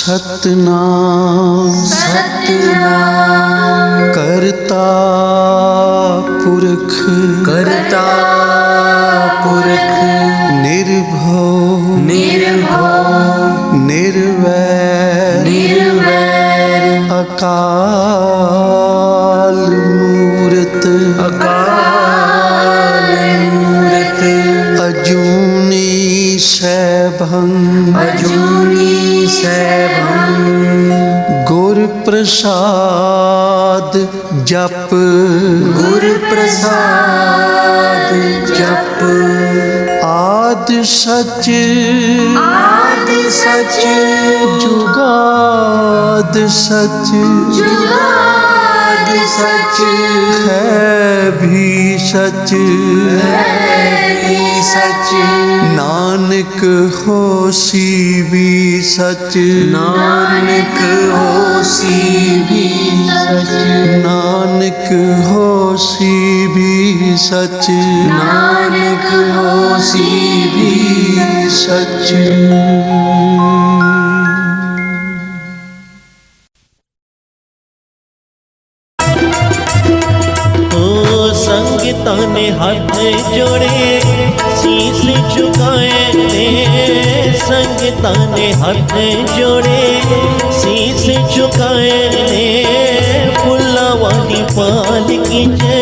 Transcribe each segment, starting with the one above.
सतनाम सतनाम करता पुरख करता पुरख निर्भव निर्भव निर्वैर निर्वैर अकाल मूरत अकाल मूरत अजूनी सैभं अजूनी सैभं गुर प्रसाद जप गुर प्रसाद जप आद सच आद सच जुगाद सच जुगाद सच है भी सच सच नानक होसी भी सच नानक होसी भी सच नानक होसी भी सच नानक होसी भी सच। संगीता ने हाथ जोड़े शीश झुकाए ने संगीता ने हाथ जोड़े शीश झुकाए ने फुल्ला वाली पालकी जे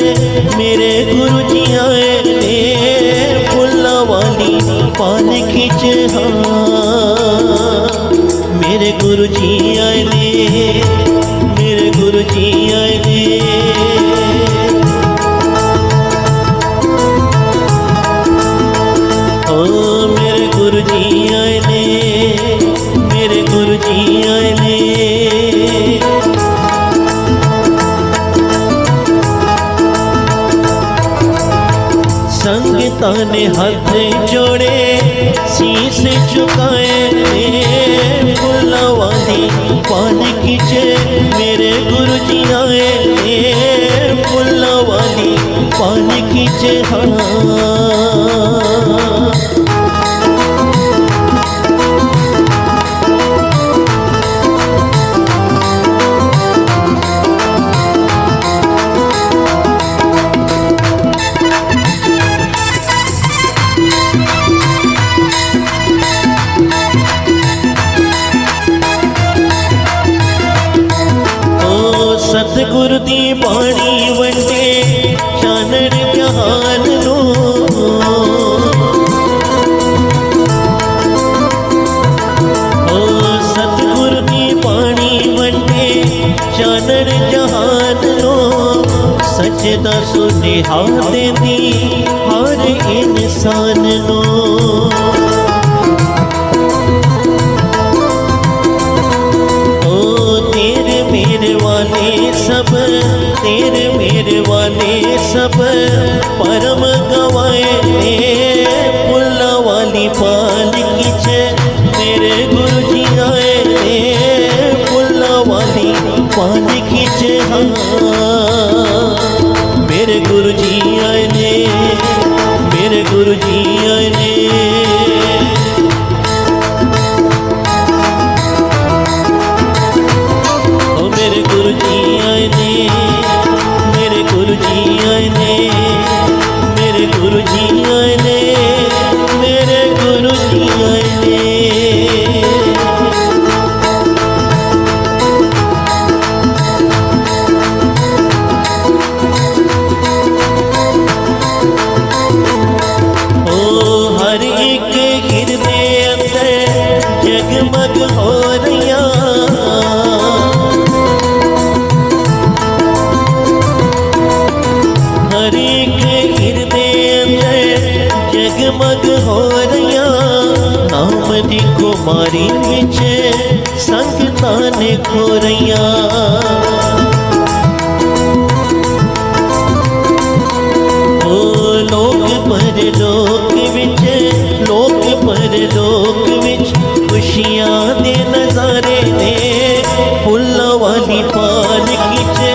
मेरे गुरु जी आए ने फुल्ला वाली पालकी जे हाँ मेरे गुरु जी आए ने मेरे गुरु जी आए ने मेरे गुरु जी आए ने मेरे गुरु जी आए ने संगीता ने हाथ जोड़े शीश झुकाए ने फुल्ला वाली पालकी जे मेरे गुरु जी आए ने फुल्ला वाली पालकी जे हाँ सतगुरु दी बाणी वंडे चानन जहान नो सतगुरु दी बाणी वंडे चानन जहान नो सजदा सुनेहा देंदी हर इंसान नो सब तेरे मेरे वाले सब परम गवाए ने फुल्ला वाली पालकी जे मेरे गुरु जी आए ने फुल्ला वाली पालकी जे हाँ मेरे गुरु जी आए ने मेरे गुरु जी आए ने मेरे गुरु जी आए ने मेरे गुरु जी आए ने मेरे गुरु जी आए ने मेरे गुरु जी आए ने ओ हर एक हृदय अंदर जगमग हो रहिया जगमग हो रहिया नाम दी कुमारी विच संगतां ने खो रहिया ओ लोक परलोक विच लोक परलोक विच खुशियां दे नजारे ने फुल्ला वाली पालकी च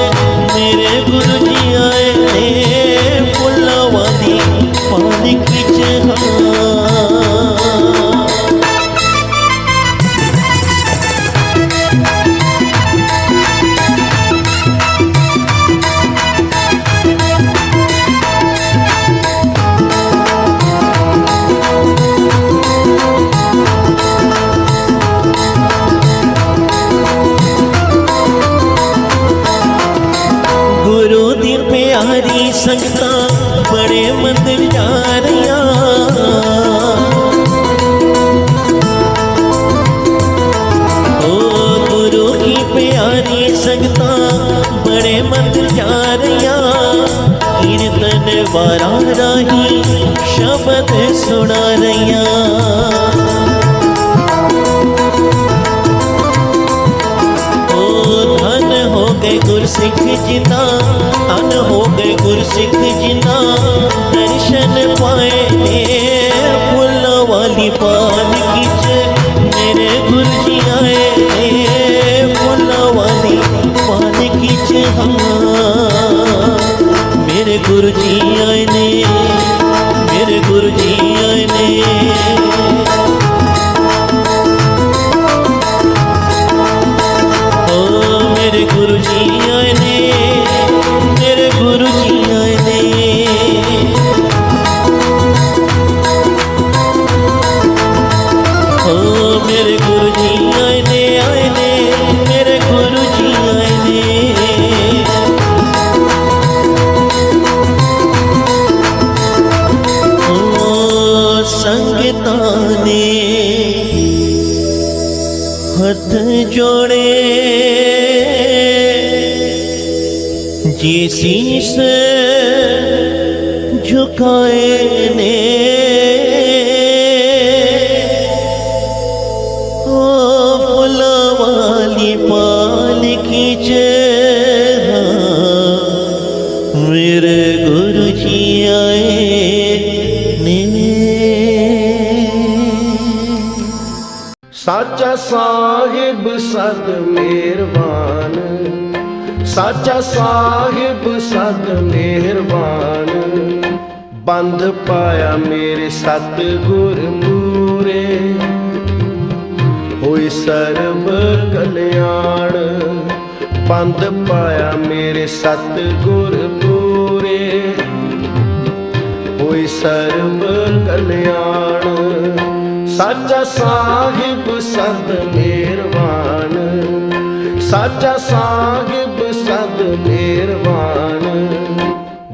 मेरे गुरु जी आए ने फुल्ला वाली पालकी च हाँ बड़े मंदिर जा रहिया। गुरु की प्यारी संगता बड़े मंदिर जा रहिया। कीर्तन वारा राही शब्द सुना रहिया। धन हो गए गुरसिख जिना, धन हो गए गुरसिख जिना, दर्शन पाए फुल्ला वाली पालकी च मेरे गुरु जी आए। फुल्ला वाली पालकी च मेरे गुरु जी आए ने, मेरे गुरु जी आए ने। मेरे गुरु जी आए ने, मेरे गुरु जी आए ने। मेरे गुरु जी आए ने, मेरे गुरु जी आए ने। संगता ने हाथ जोड़े जी शीस झुकाए ने। फुला वाली पालकी च मेरे गुरु जी आए ने। साचा साहिब सद मेहरबान, साचा साहिब सद मेहरबान। बंध पाया मेरे सतगुर मूरे, होई सर्व कल्याण। बंध पाया मेरे सतगुर मूरे, होई सर्व कल्याण। साचा साहिब सद मेहरबान, साचा साहिब सद मेहरबान।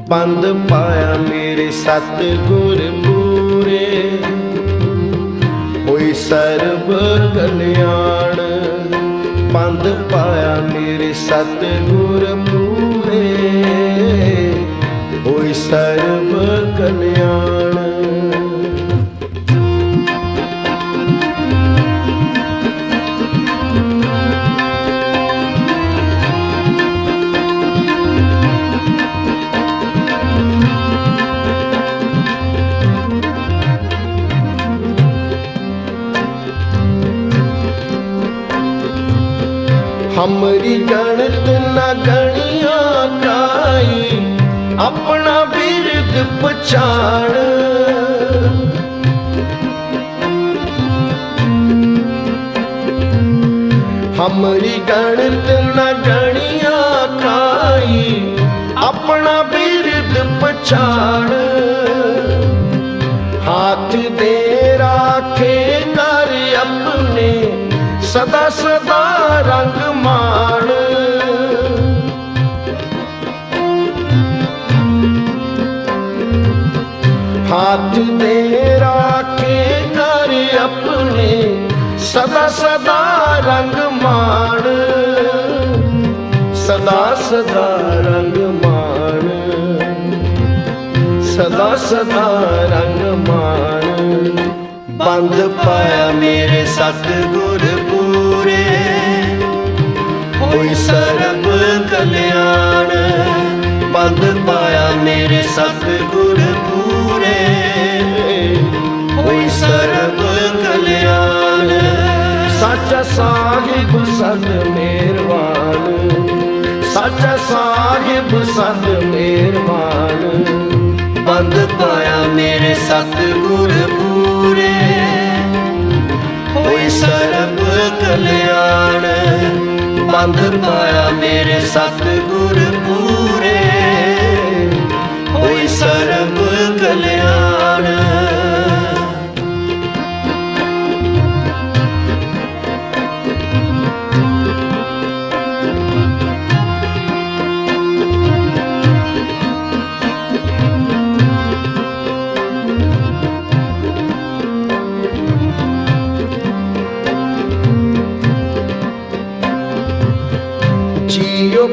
बंध पाया मेरे सतगुर मूरे, होई सर्व कल्याण। बंध पाया मेरे सतगुर मूरे, होई सर्व कल्याण। हमरी गणत न गणिया काई, अपना बिरद पछाण। हमरी गणत न गणिया काई, अपना बिरद पछाण। हाथ दे राखे कर अपने सदा सदा रंग मान। हाथ दे राखे कर अपने सदा सदा रंग मान। सदा सदा रंग मान, सदा सदा रंग मान। बंध पाया मेरे सतगुर पूरे, होई सर्व कल्याण। बंध पाया मेरे सतगुर पूरे, होई सर्व कल्याण। साचा साहिब सद मेहरबान, साचा साहिब सद मेहरबान। बंध पाया मेरे सतगुर पूरे, होई सर्व कल्याण। बंध पाया मेरे सतगुर पूरे, होई सर्व कल्याण।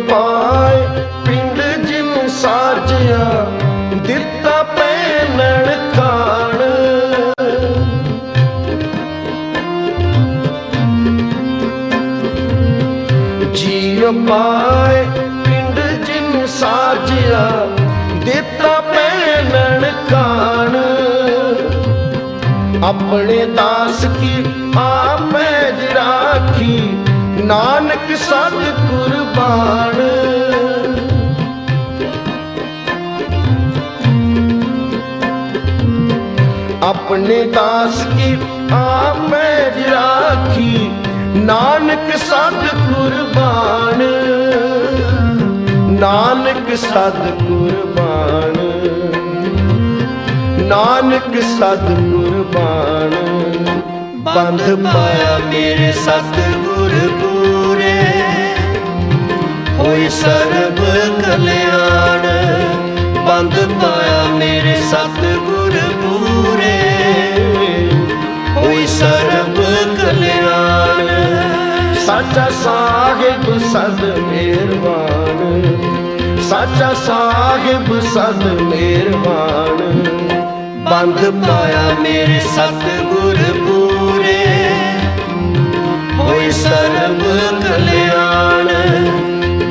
ਪਾਏ ਪਿੰਡ ਜਿਨ ਸਾਜਿਆ ਦਿੱਤਾ ਪੈਨਣ ਖਾਣ ਜੀਉ ਪਾਏ ਪਿੰਡ ਜਿਨ ਸਾਜਿਆ ਦਿੱਤਾ ਪੈਨਣ ਖਾਣ ਆਪਣੇ ਦਾਸ ਕੀ ਆਪੈ ਰਾਖੀ ਨਾਨਕ ਸਤ ਕੁਰਬਾਨ ਆਪਣੇ ਦਾਸ ਕੀ ਆਪੈ ਰਾਖੀ ਨਾਨਕ ਸਤ ਕੁਰਬਾਨ ਨਾਨਕ ਸਤ ਕੁਰਬਾਨ ਨਾਨਕ ਸਤ ਕੁਰਬਾਨ ਬੰਧ ਪਾਇਆ ਮੇਰੇ ਸਤਿਗੁਰ ਪੂਰੇ ਹੋਈ ਸਰਬ ਕਲਿਆਣ ਬੰਧ ਪਾਇਆ ਮੇਰੇ ਸਤਿਗੁਰ ਪੂਰੇ ਹੋਈ ਸਰਬ ਕਲਿਆਣ ਸਾਚਾ ਸਾਹਿਬ ਸਦ ਮਿਹਰਬਾਨ ਸਾਚਾ ਸਾਹਿਬ ਸਦ ਮਿਹਰਬਾਨ ਬੰਧ ਪਾਇਆ ਮੇਰੇ ਸਤਿਗੁਰ ਪੂਰੇ ਹੋਈ ਸਰਬ ਕਲਿਆਣ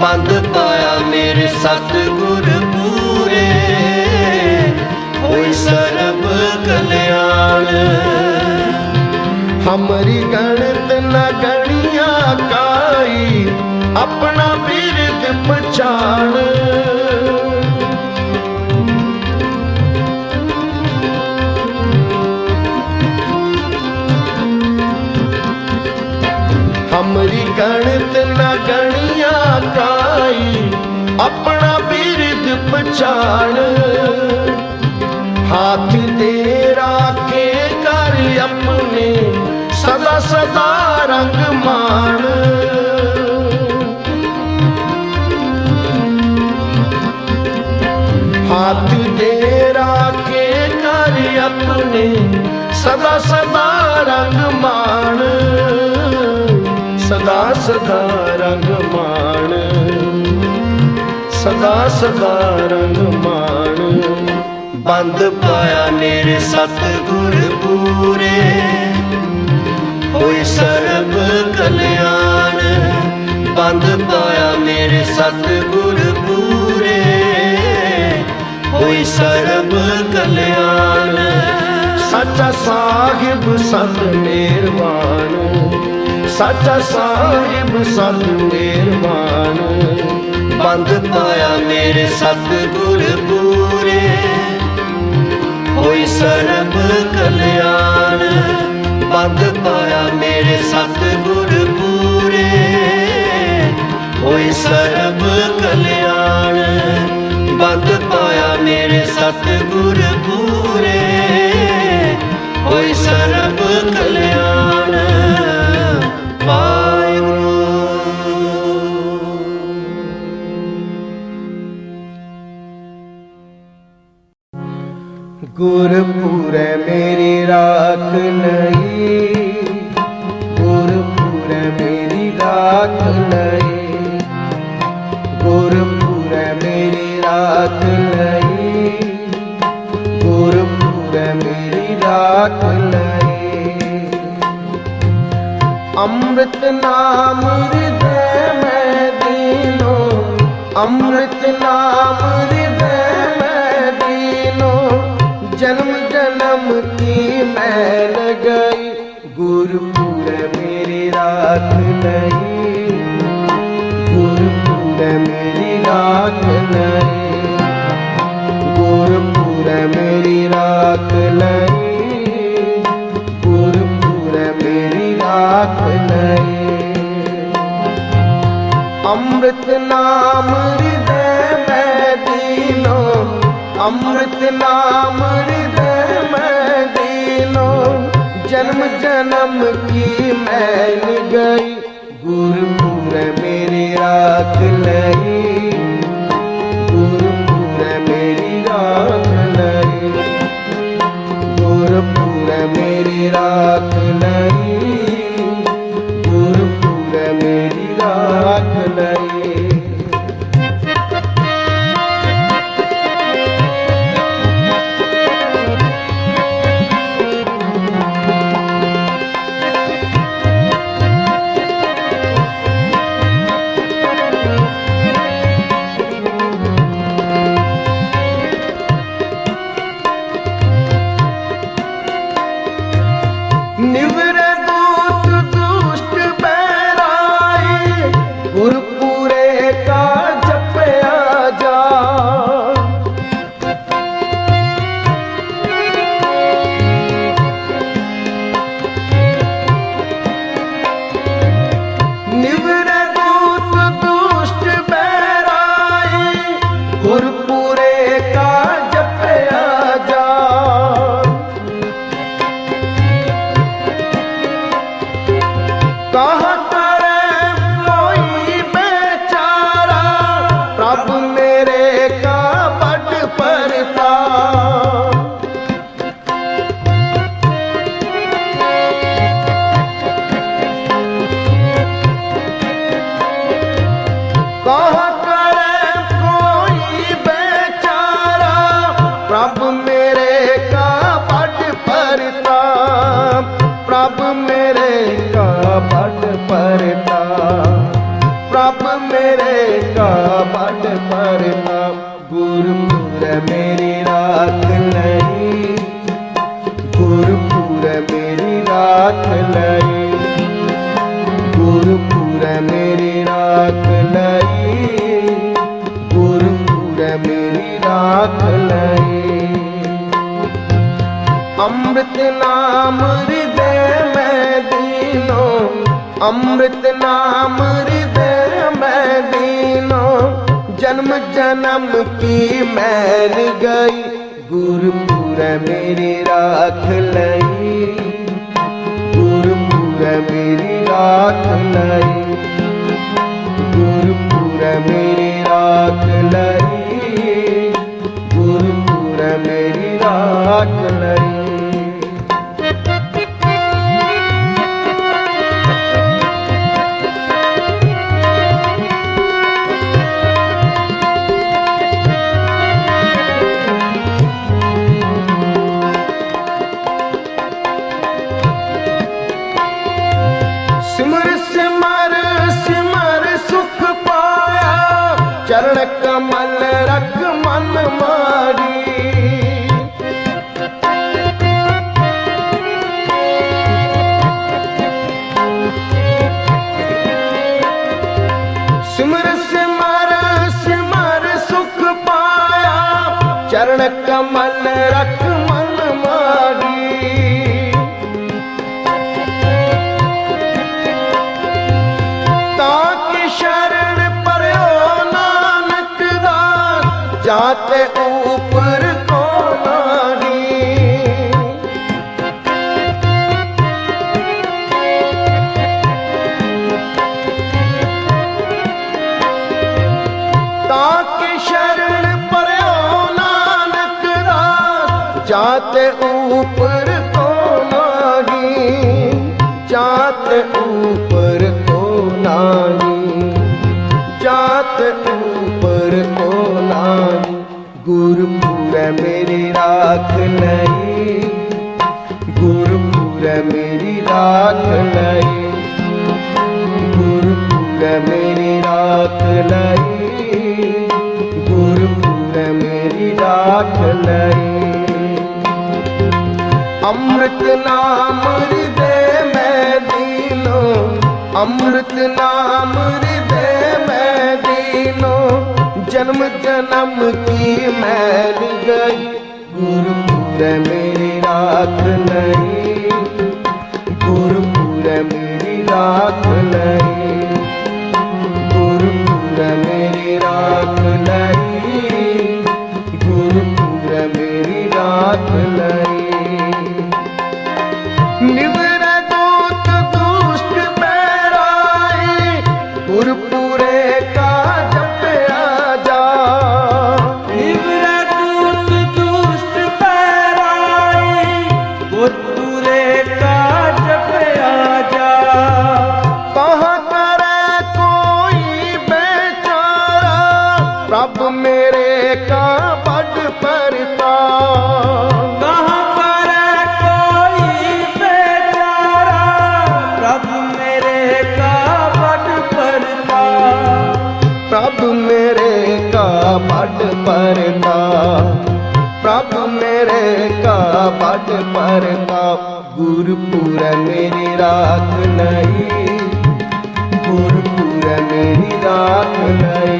ਬੰਧ ਪਾਇਆ ਮੇਰੇ ਸਤਿਗੁਰ ਪੂਰੇ ਹੋਈ ਸਰਬ ਕਲਿਆਣ ਹਮਰੀ ਗਣਤ ਨ ਗਣੀਆਂ ਕਾਈ ਆਪਣਾ ਬਿਰਦ ਪਛਾਣ हमरी गणत न गणिया काई अपना बिरद पछाण हाथ दे राखे कर अपने सदा सदा रंग मान हाथ दे राखे कर अपने सदा सदा रंग मान सदा सदा रंग मान सदा सदा रंग मान बंद पाया मेरे सतगुर पूरे होई सर्ब कल्याण बंद पाया मेरे सतगुर पूरे होई सर्ब कल्याण सच्चा साहिब सत मेहरबान साचा साहिब सत मेहरबान बंद पाया मेरे सतगुर पूरे होई सर्ब कल्याण बंद पाया मेरे सतगुर पूरे होई सर्ब कल्याण बंद पाया मेरे सतगुर पूरे होई सर्ब कल्याण गुरपुर मेरी राख नहीं गुरपुर मेरी राख नहीं गुरपुर मेरी राख नहीं गुरपुर मेरी राख नहीं अमृत नाम हृदय में दीनो अमृत नाम हृदय में दीनो जन्म जन्म की मैल गई गुरपुर मेरी राख नहीं गुरपुर मेरी राख नहीं गुरपुर मेरी राख नहीं गुरपुर मेरी राख नहीं अमृत नाम हृदय में दीनो अमृत नाम हृदय में दीनो जन्म जन्म की मैल गई गुरपुर मेरी राख नहीं गुरपुर मेरी राख नहीं गुरपुर मेरी राख नहीं गुरपुर मेरी राख नहीं कहा करे कोई बेचारा, प्रभु मेरे का बड़ परताप। कहा करे कोई बेचारा, प्रभु मेरे का बड़ परताप। प्रभु मेरे का बड़ परताप, प्रभु मेरे का बड़ परताप। गुरपुर मेरी राख लई, गुरपुर मेरी राख लई, गुरपुर मेरी राख लई, गुरपुर मेरी राख लई। अमृत नाम हृदय में दीनो, अमृत नाम हृदय में दीनो। जन्म जन्म की मैल गई, गुरपुर मेरी राख लई, गुरपुर मेरी राख लई, गुरपुर मेरी राख लई, गुरपुर मेरी राख लई। सिमर सिमर सिमर सुख पाया, चरण कमल रख मन मारी। सिमर सिमर सिमर सुख पाया, चरण कमल रख मन मारी। शरण पर्यो नानक दास, जाते ऊपर को नारी। ताकि शरण पर्यो नानक दास, जाते ऊपर को नारी, जाते ऊपर को नारी, जात ऊपर को नारी। गुरपुर मेरी राख लई, गुरपुर मेरी राख लई, गुरपुर मेरी राख लई, गुरपुर मेरी राख लई। अमृत नाम हृदय में दीनो, अमृत नाम हृदय में दीनो। जन्म जन्म की मैल गई, गुरपुर मेरी राख लई, गुरपुर मेरी राख लई, गुरपुर मेरी राख लई, गुरपुर मेरी राख लई। निवर दूत दुष्ट बैराई, गुरपुरे का जपया जा। निवर दूत दुष्ट बैराई, गुरपुरे का जपया जा। कहाँ करे कोई बेचारा, प्रभु मेरे का बड़ परताप। प्रभु मेरे का बड़ परताप, प्रभु मेरे का बड़ परताप। गुरपुर मेरी राख लई, गुरपुर मेरी राख लई,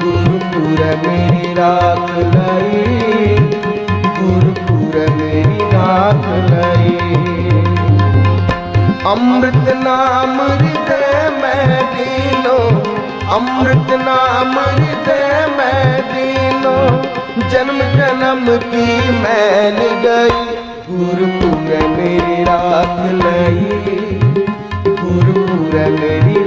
गुरपुर मेरी राख लई, गुरपुर मेरी राख लई। अमृत नाम हृदय में दीनो, अमृत नाम हृदय में दीनो। जन्म जन्म की मैल गई, गुरपुर मेरी राख लई,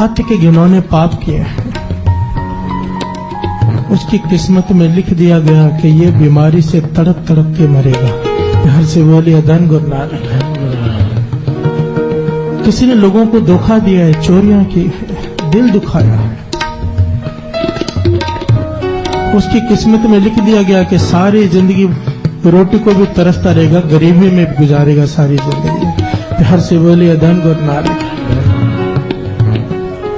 अति के घिनौने पाप किए हैं, उसकी किस्मत में लिख दिया गया कि ये बीमारी से तड़प तड़प के मरेगा। हर से बोलिए धन गुरु नानक। किसी ने लोगों को धोखा दिया है, चोरियां की है, दिल दुखाया है, उसकी किस्मत में लिख दिया गया कि सारी जिंदगी रोटी को भी तरसता रहेगा, गरीबी में भी गुजारेगा सारी जिंदगी। हर से बोलिए धन गुरु नानक।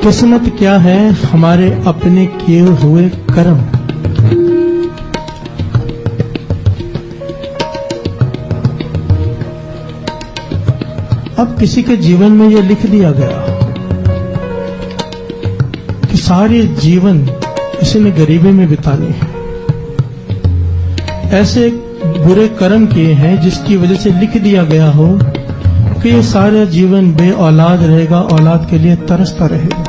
किस्मत क्या है? हमारे अपने किए हुए कर्म। अब किसी के जीवन में यह लिख दिया गया कि सारे जीवन इसने गरीबी में बितानी है, ऐसे बुरे कर्म किए हैं जिसकी वजह से लिख दिया गया हो कि ये सारा जीवन बे औलाद रहेगा, औलाद के लिए तरसता रहेगा।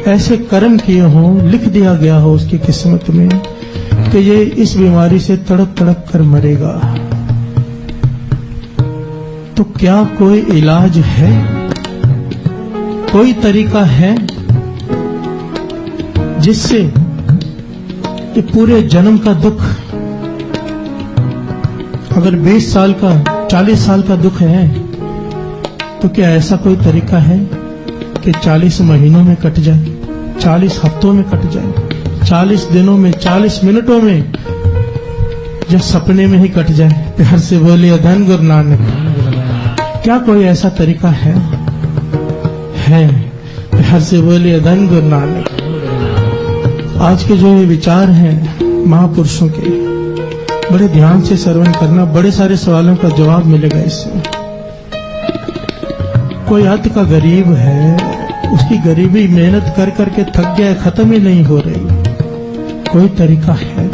ऐसे कर्म किए हों, लिख दिया गया हो उसकी किस्मत में कि ये इस बीमारी से तड़प तड़प कर मरेगा। तो क्या कोई इलाज है? कोई तरीका है जिससे ये पूरे जन्म का दुख, अगर 20 साल का 40 साल का दुख है, तो क्या ऐसा कोई तरीका है कि 40 महीनों में कट जाए, 40 हफ्तों में कट जाए, 40 दिनों में, 40 मिनटों में, या सपने में ही कट जाए? प्यार से बोलिए धन गुरु नानक। क्या कोई ऐसा तरीका है? प्यार से बोलिए धन गुरु नानक। आज के जो ये विचार हैं महापुरुषों के, बड़े ध्यान से श्रवण करना, बड़े सारे सवालों का जवाब मिलेगा इससे। कोई अति का गरीब है, उसकी गरीबी मेहनत कर करके थक गया, खत्म ही नहीं हो रही, कोई तरीका है?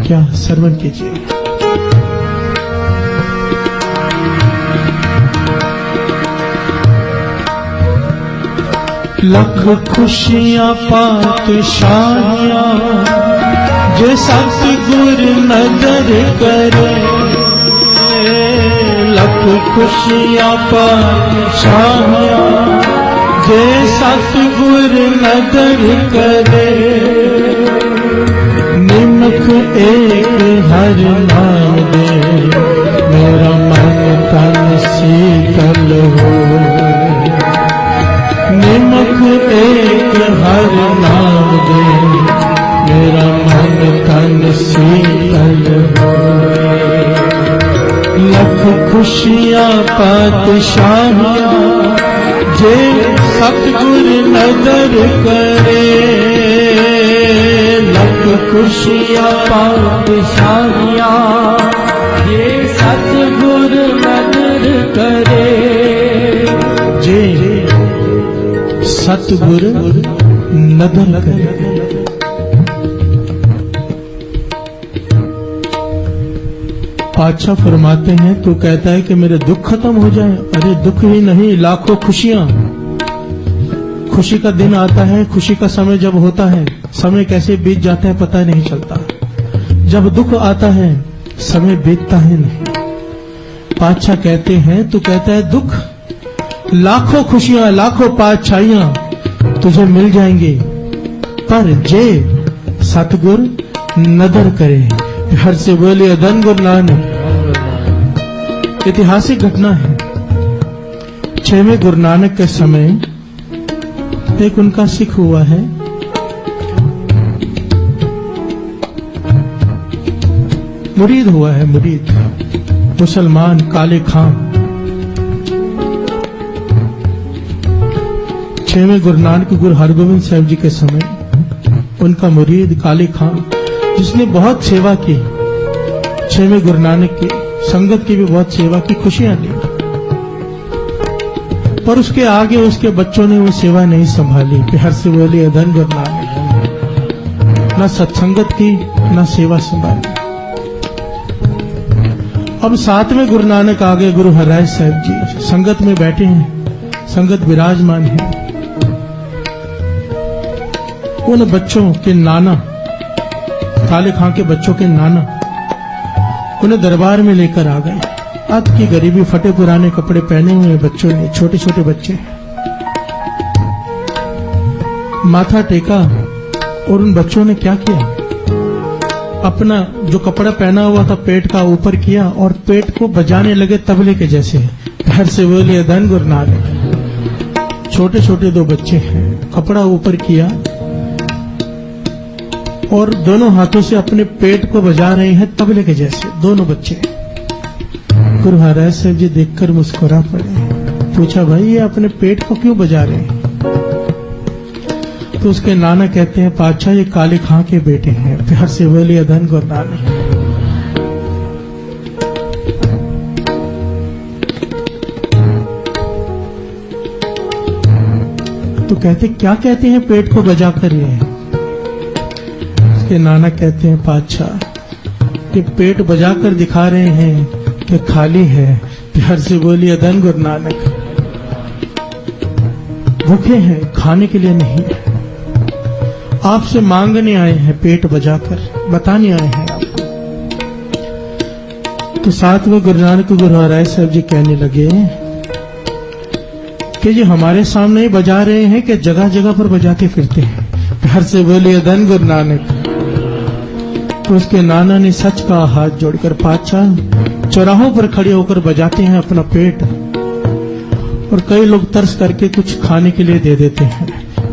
क्या? श्रवण कीजिए। लख खुशियां पातशाहियां जे सतगुर नजर करे, लख खुशियां पातशाहियां जे सतगुर नजर करे। निमख एक हर नाम दे, मेरा मन तन शीतल हो। निमख एक हर नाम दे, मेरा मन तन शीतल हो। लख खुशियां पातशाहियां जे सतगुर नजर करे, लख खुशियां पातशाहियां जे सतगुर नजर करे। जे सतगुर नजर करे। पातशाह फरमाते हैं, तू कहता है कि मेरे दुख खत्म हो जाए। अरे दुख ही नहीं, लाखों खुशियां। खुशी का दिन आता है, खुशी का समय जब होता है, समय कैसे बीत जाता है पता नहीं चलता। जब दुख आता है समय बीतता है नहीं। पातशाह कहते हैं, तू कहता है दुख, लाखों खुशियां, लाखों पातशाहियां तुझे मिल जाएंगी, पर जे सतगुर नदर करे। हर से बोलिए धन गुरु नानक। ऐतिहासिक घटना है। 6वें गुरु नानक के समय एक उनका सिख हुआ है, मुरीद हुआ है, मुरीद मुसलमान काले खां। 6वें गुरु नानक गुरु हरगोविंद साहब जी के समय उनका मुरीद काले खां, जिसने बहुत सेवा की, 6वें गुरु नानक की संगत की भी बहुत सेवा की, खुशियां ली, पर उसके आगे उसके बच्चों ने वो सेवा नहीं संभाली। प्यार से बोलिए धन गुरु नानक। न सत्संगत की न सेवा संभाली। अब 7वें गुरु नानक आ गए, गुरु हरराय साहब जी संगत में बैठे हैं, संगत विराजमान है। उन बच्चों के नाना काले खां के बच्चों के नाना उन्हें दरबार में लेकर आ गए। अत की गरीबी, फटे पुराने कपड़े पहने हुए बच्चों ने, छोटे छोटे बच्चे, माथा टेका और उन बच्चों ने क्या किया, अपना जो कपड़ा पहना हुआ था पेट का ऊपर किया और पेट को बजाने लगे तबले के जैसे। घर से बोले धन गुरु नानक। छोटे छोटे दो बच्चे हैं, कपड़ा ऊपर किया और दोनों हाथों से अपने पेट को बजा रहे हैं तबले के जैसे, दोनों बच्चे। गुरु महाराज साहब जी देखकर मुस्कुरा पड़े। पूछा, भाई ये अपने पेट को क्यों बजा रहे हैं? तो उसके नाना कहते हैं, पातशाह ये काले खां के बेटे हैं। प्यार से बोले धन गुरु नानक। तो कहते, क्या कहते हैं पेट को बजा कर ये? उसके नाना कहते हैं, पातशाह कि पेट बजाकर दिखा रहे हैं कि खाली है। प्यार से बोलिए धन गुरु नानक। भूखे हैं, खाने के लिए नहीं, आपसे मांगने आए हैं, पेट बजाकर बताने आए हैं आपको। तो साथ में गुरु नानक गुरु महाराज साहब जी कहने लगे कि ये हमारे सामने ही बजा रहे हैं कि जगह जगह पर बजाते फिरते हैं। प्यार से बोलिए धन गुरु नानक। तो उसके नाना ने सच कहा हाथ जोड़कर, पातशाह चौराहों पर खड़े होकर बजाते हैं अपना पेट और कई लोग तरस करके कुछ खाने के लिए दे देते हैं।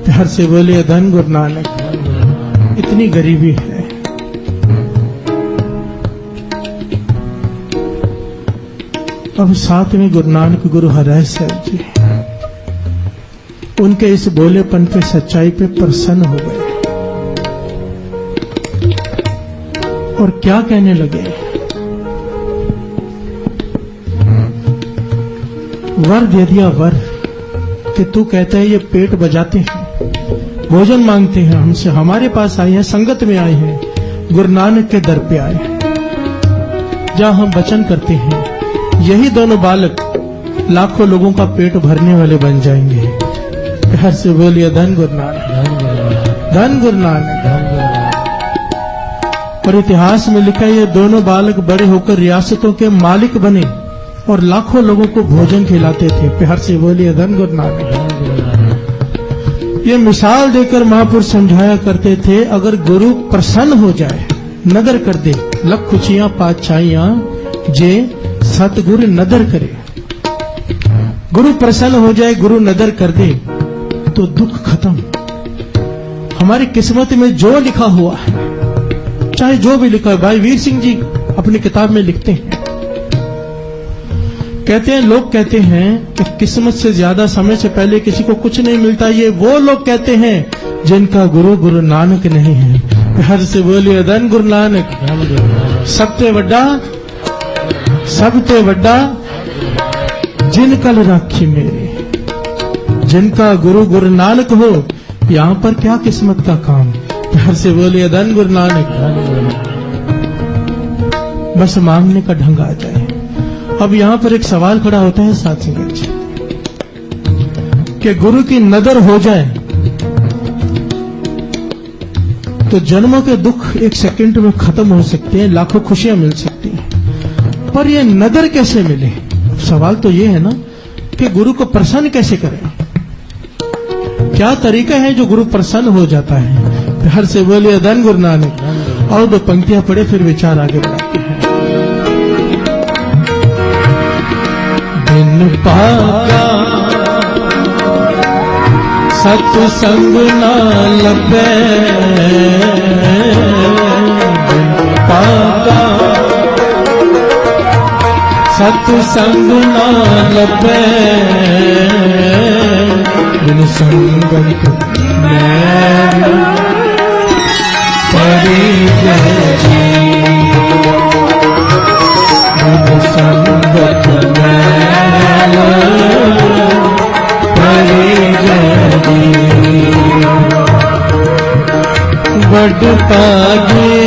प्यार से बोलिए धन गुरु नानक। इतनी गरीबी है। अब साथ में गुरु नानक गुरु महाराज साहब जी उनके इस बोलेपन पे, सच्चाई पे प्रसन्न हो गए और क्या कहने लगे, वर दे दिया वर कि तू कहता है ये पेट बजाते हैं, भोजन मांगते हैं हमसे, हमारे पास आए हैं, संगत में आए हैं, गुरु नानक के दर पे आए हैं, जहां हम वचन करते हैं यही दोनों बालक लाखों लोगों का पेट भरने वाले बन जाएंगे। प्यार से बोलिए धन गुरु नानक, धन गुरु नानक। और इतिहास में लिखा है ये दोनों बालक बड़े होकर रियासतों के मालिक बने और लाखों लोगों को भोजन खिलाते थे। प्यार से बोलिए धन गुरु नानक। ये मिसाल देकर महापुरुष समझाया करते थे, अगर गुरु प्रसन्न हो जाए, नदर कर दे, लख खुशियां पातशाहियां जे सतगुरु नदर करे। गुरु प्रसन्न हो जाए, गुरु नदर कर दे तो दुख खत्म। हमारी किस्मत में जो लिखा हुआ है, चाहे जो भी लिखा है, भाई वीर सिंह जी अपनी किताब में लिखते हैं, कहते हैं, लोग कहते हैं कि किस्मत से ज्यादा समय से पहले किसी को कुछ नहीं मिलता। ये वो लोग कहते हैं जिनका गुरु गुरु नानक नहीं है। प्यार से बोलिए धन गुरु नानक। सबते वड्डा जिन कल राखी मेरे, जिनका गुरु गुरु नानक हो, यहां पर क्या किस्मत का काम। प्यार से बोलिए धन गुरु नानक। बस मांगने का ढंग आ जाए। अब यहां पर एक सवाल खड़ा होता है साथ संगत जी, कि गुरु की नदर हो जाए तो जन्मों के दुख एक सेकंड में खत्म हो सकते हैं, लाखों खुशियां मिल सकती हैं, पर ये नदर कैसे मिले? सवाल तो ये है ना कि गुरु को प्रसन्न कैसे करें? क्या तरीका है जो गुरु प्रसन्न हो जाता है? प्यार से बोलिए धन गुरु नानक। और दो पंक्तियां पढ़े फिर विचार आगे बढ़ाते हैं। बिन पागा सत्संग ना लभे, बिन पागा सत्संग ना लभे, बिन संगत मैं परी जी, बिन संगत मैं परी जी। बड़ पागी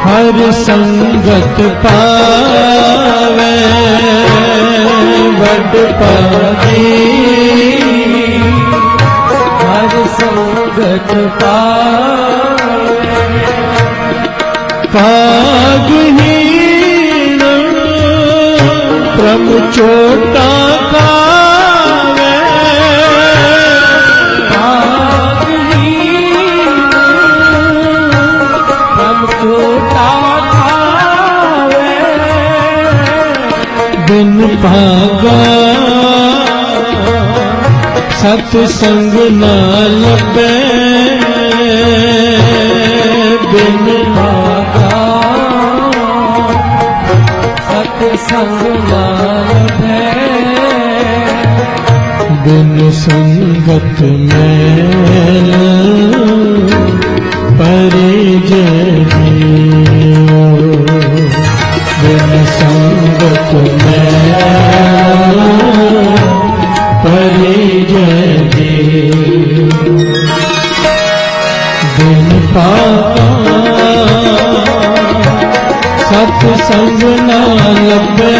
हर संगत पावे, बड़ पागी हर संगत पावे, भागहीन प्रभु चोटा खावे, प्रभु छोटा खावे, बिन भागा सत्संग न लभे, बिन भागा सत्संग नाम है, बिन संगत में परिजन, बिन संगत में परिजन, बिन पापा सत्संग न लभे,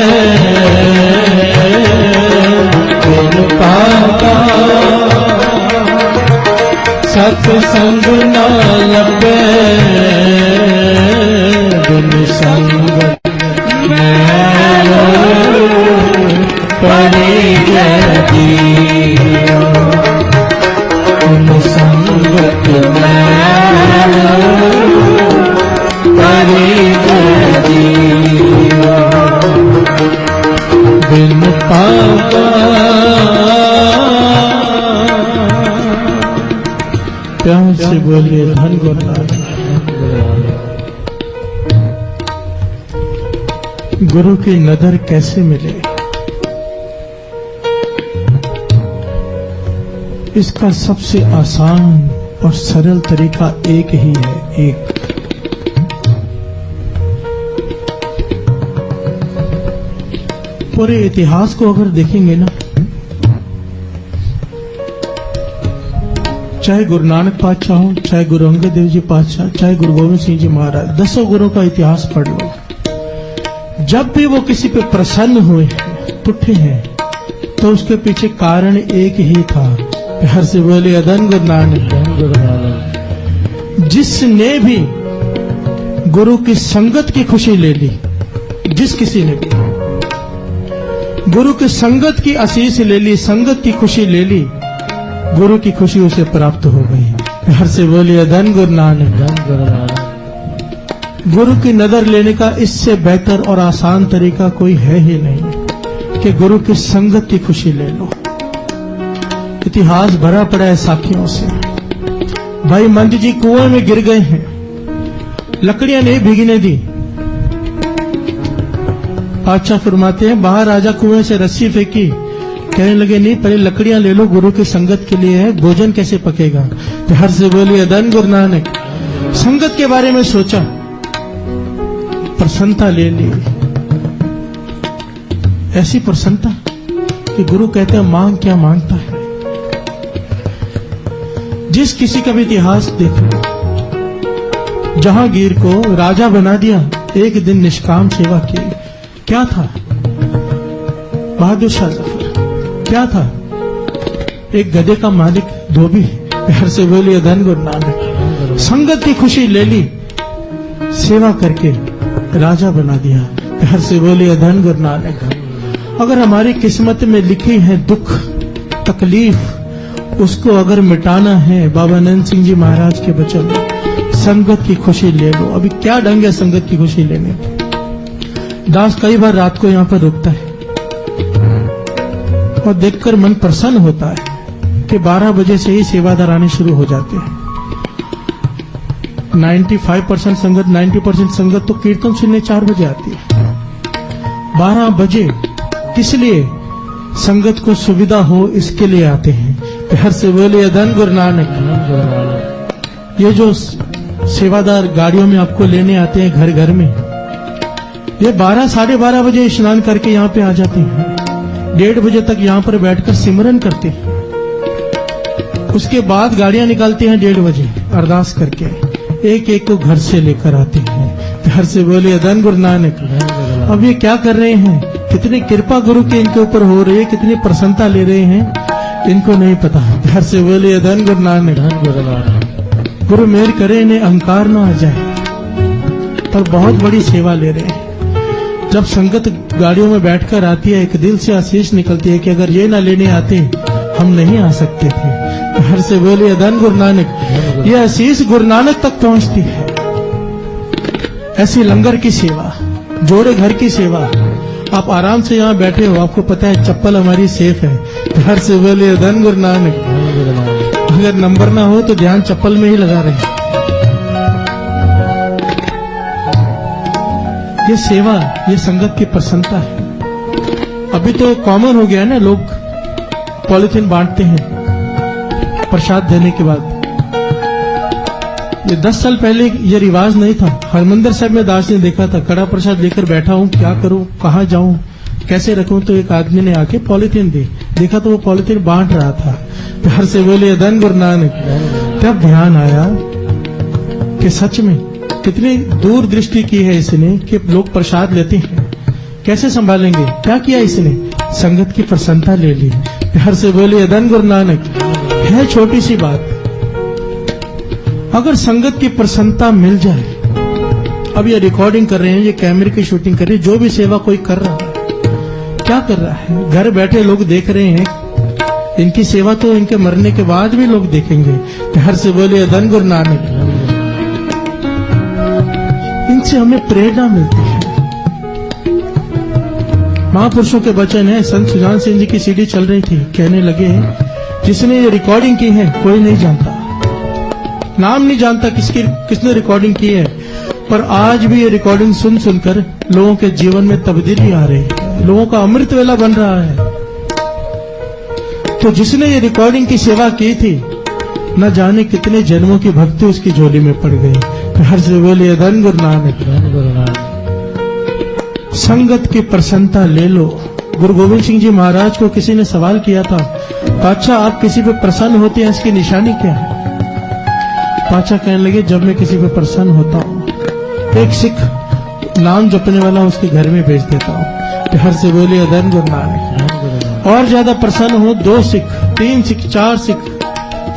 बिन पापा सत्संग न लभे, बिन संगत में परिजन, बिन संगत में परिजन, बिन पापा। प्यार से बोलिए धन गोपाल। गुरु की नजर कैसे मिले, इसका सबसे आसान और सरल तरीका एक ही है, एक। पूरे इतिहास को अगर देखेंगे ना, चाहे गुरु नानक पातशाह हो, चाहे गुरु अंगद देव जी पातशाह, चाहे गुरु गोविंद सिंह जी महाराज, 10 गुरुओं का इतिहास पढ़ लो। जब भी वो किसी पे प्रसन्न हुए, टूटे हैं, तो उसके पीछे कारण एक ही था। प्यार से बोले अदन गुरु नानक। जिसने भी गुरु की संगत की खुशी ले ली, जिस किसी ने भी गुरु की संगत की आशीष ले ली, संगत की खुशी ले ली, गुरु की खुशी उसे प्राप्त हो गई। प्यार से बोलिए धन गुरु नानक, धन गुरु नानक। गुरु की नजर लेने का इससे बेहतर और आसान तरीका कोई है ही नहीं कि गुरु की संगत की खुशी ले लो। इतिहास भरा पड़ा है साखियों से। भाई मंद जी कुएं में गिर गए हैं, लकड़ियां नहीं भीगने दी। पातशाह फरमाते हैं बाहर राजा कुएं से रस्सी फेंकी, कहने लगे नहीं पहले लकड़ियां ले लो, गुरु की संगत के लिए है, भोजन कैसे पकेगा। प्यार से बोलिए धन गुरु नानक। संगत के बारे में सोचा, प्रसन्नता ले ली, ऐसी प्रसन्नता कि गुरु कहते हैं मांग क्या मांगता है। जिस किसी का भी इतिहास देख लो, जहांगीर को राजा बना दिया, एक दिन निष्काम सेवा की, क्या था? बहादुर शाह जफर क्या था? एक गधे का मालिक, धोबी। प्यार से बोलिए धन गुरु नानक। संगत की खुशी ले ली, सेवा करके राजा बना दिया। प्यार से बोलिए धन गुरु नानक। अगर हमारी किस्मत में लिखी है दुख तकलीफ, उसको अगर मिटाना है, बाबा नंद सिंह जी महाराज के वचन में, संगत की खुशी ले लो। अभी क्या ढंग है संगत की खुशी लेने? दास कई बार रात को यहाँ पर रुकता है और देखकर मन प्रसन्न होता है कि 12 बजे से ही सेवादार आने शुरू हो जाते हैं। 95% संगत, 90% संगत तो कीर्तन सुनने 4 बजे आती है। 12 बजे किस लिए? संगत को सुविधा हो इसके लिए आते हैं। प्यार से बोलिए धन गुरु नानक। ये जो सेवादार गाड़ियों में आपको लेने आते हैं घर घर में, ये 12 साढ़े 12 बजे स्नान करके यहाँ पे आ जाते हैं, 1:30 बजे तक यहाँ पर बैठकर सिमरन करते हैं। उसके बाद गाड़ियां निकालते हैं 1:30 बजे अरदास करके, एक एक को घर से लेकर आते हैं। प्यार से बोलिए धन गुरु नानक। अब ये क्या कर रहे हैं? कितनी कृपा गुरु के इनके ऊपर हो रही है, कितनी प्रसन्नता ले रहे हैं, इनको नहीं पता। प्यार से बोलिए धन गुरु नानक। गुरु मेहर करे इन्हें अहंकार ना आ जाए, पर बहुत बड़ी सेवा ले रहे हैं। जब संगत गाड़ियों में बैठकर आती है, एक दिल से आशीष निकलती है कि अगर ये ना लेने आते हम नहीं आ सकते थे। हर से बोले धन गुरु नानक, ये आशीष गुरु नानक तक पहुंचती है। ऐसी लंगर की सेवा, जोड़े घर की सेवा, आप आराम से यहाँ बैठे हो, आपको पता है चप्पल हमारी सेफ है। हर से बोले धन गुरु नानक। अगर नंबर ना हो तो ध्यान चप्पल में ही लगा रहे हैं। ये सेवा, ये संगत की प्रसन्नता है। अभी तो कॉमन हो गया है ना, लोग पॉलिथीन बांटते हैं प्रसाद देने के बाद। ये 10 साल पहले ये रिवाज नहीं था। हरमंदिर साहब में दास ने देखा था, कड़ा प्रसाद लेकर बैठा हूं, क्या करूं, कहां जाऊं, कैसे रखूं, तो एक आदमी ने आके पॉलिथीन दी, देखा तो वो पॉलिथीन बांट रहा था। प्यार से बोले धन गुरु नानक। तब ध्यान आया कि सच में कितनी दूर दृष्टि की है इसने कि लोग प्रसाद लेते हैं, कैसे संभालेंगे। क्या किया इसने, संगत की प्रसन्नता ले ली। प्यार से बोले धन गुरु नानक। है छोटी सी बात, अगर संगत की प्रसन्नता मिल जाए। अब ये रिकॉर्डिंग कर रहे हैं, ये कैमरे की शूटिंग कर रहे हैं, जो भी सेवा कोई कर रहा है, क्या कर रहा है, घर बैठे लोग देख रहे हैं। इनकी सेवा तो इनके मरने के बाद भी लोग देखेंगे। प्यार से बोले धन गुरु नानक। इनसे हमें प्रेरणा मिलती है। महापुरुषों के वचन है। संत सुजान सिंह जी की सीडी चल रही थी, कहने लगे जिसने ये रिकॉर्डिंग की है कोई नहीं जानता, नाम नहीं जानता किसने रिकॉर्डिंग की है, पर आज भी ये रिकॉर्डिंग सुन सुनकर लोगों के जीवन में तब्दीली आ रही है, लोगों का अमृत वेला बन रहा है। तो जिसने ये रिकॉर्डिंग की सेवा की थी, न जाने कितने जन्मों की भक्ति उसकी झोली में पड़ गई। हर से बोले धन गुरु नानक। संगत की प्रसन्नता ले लो। गुरु गोविंद सिंह जी महाराज को किसी ने सवाल किया था, पातशाह आप किसी पे प्रसन्न होते हैं, इसकी निशानी क्या है। पातशाह कहने लगे, जब मैं किसी पे प्रसन्न होता हूँ, एक सिख नाम जपने वाला उसके घर में भेज देता हूँ। हर से बोले धन गुरु नानक। और ज्यादा प्रसन्न हो 2 सिख, 3 सिख, 4 सिख,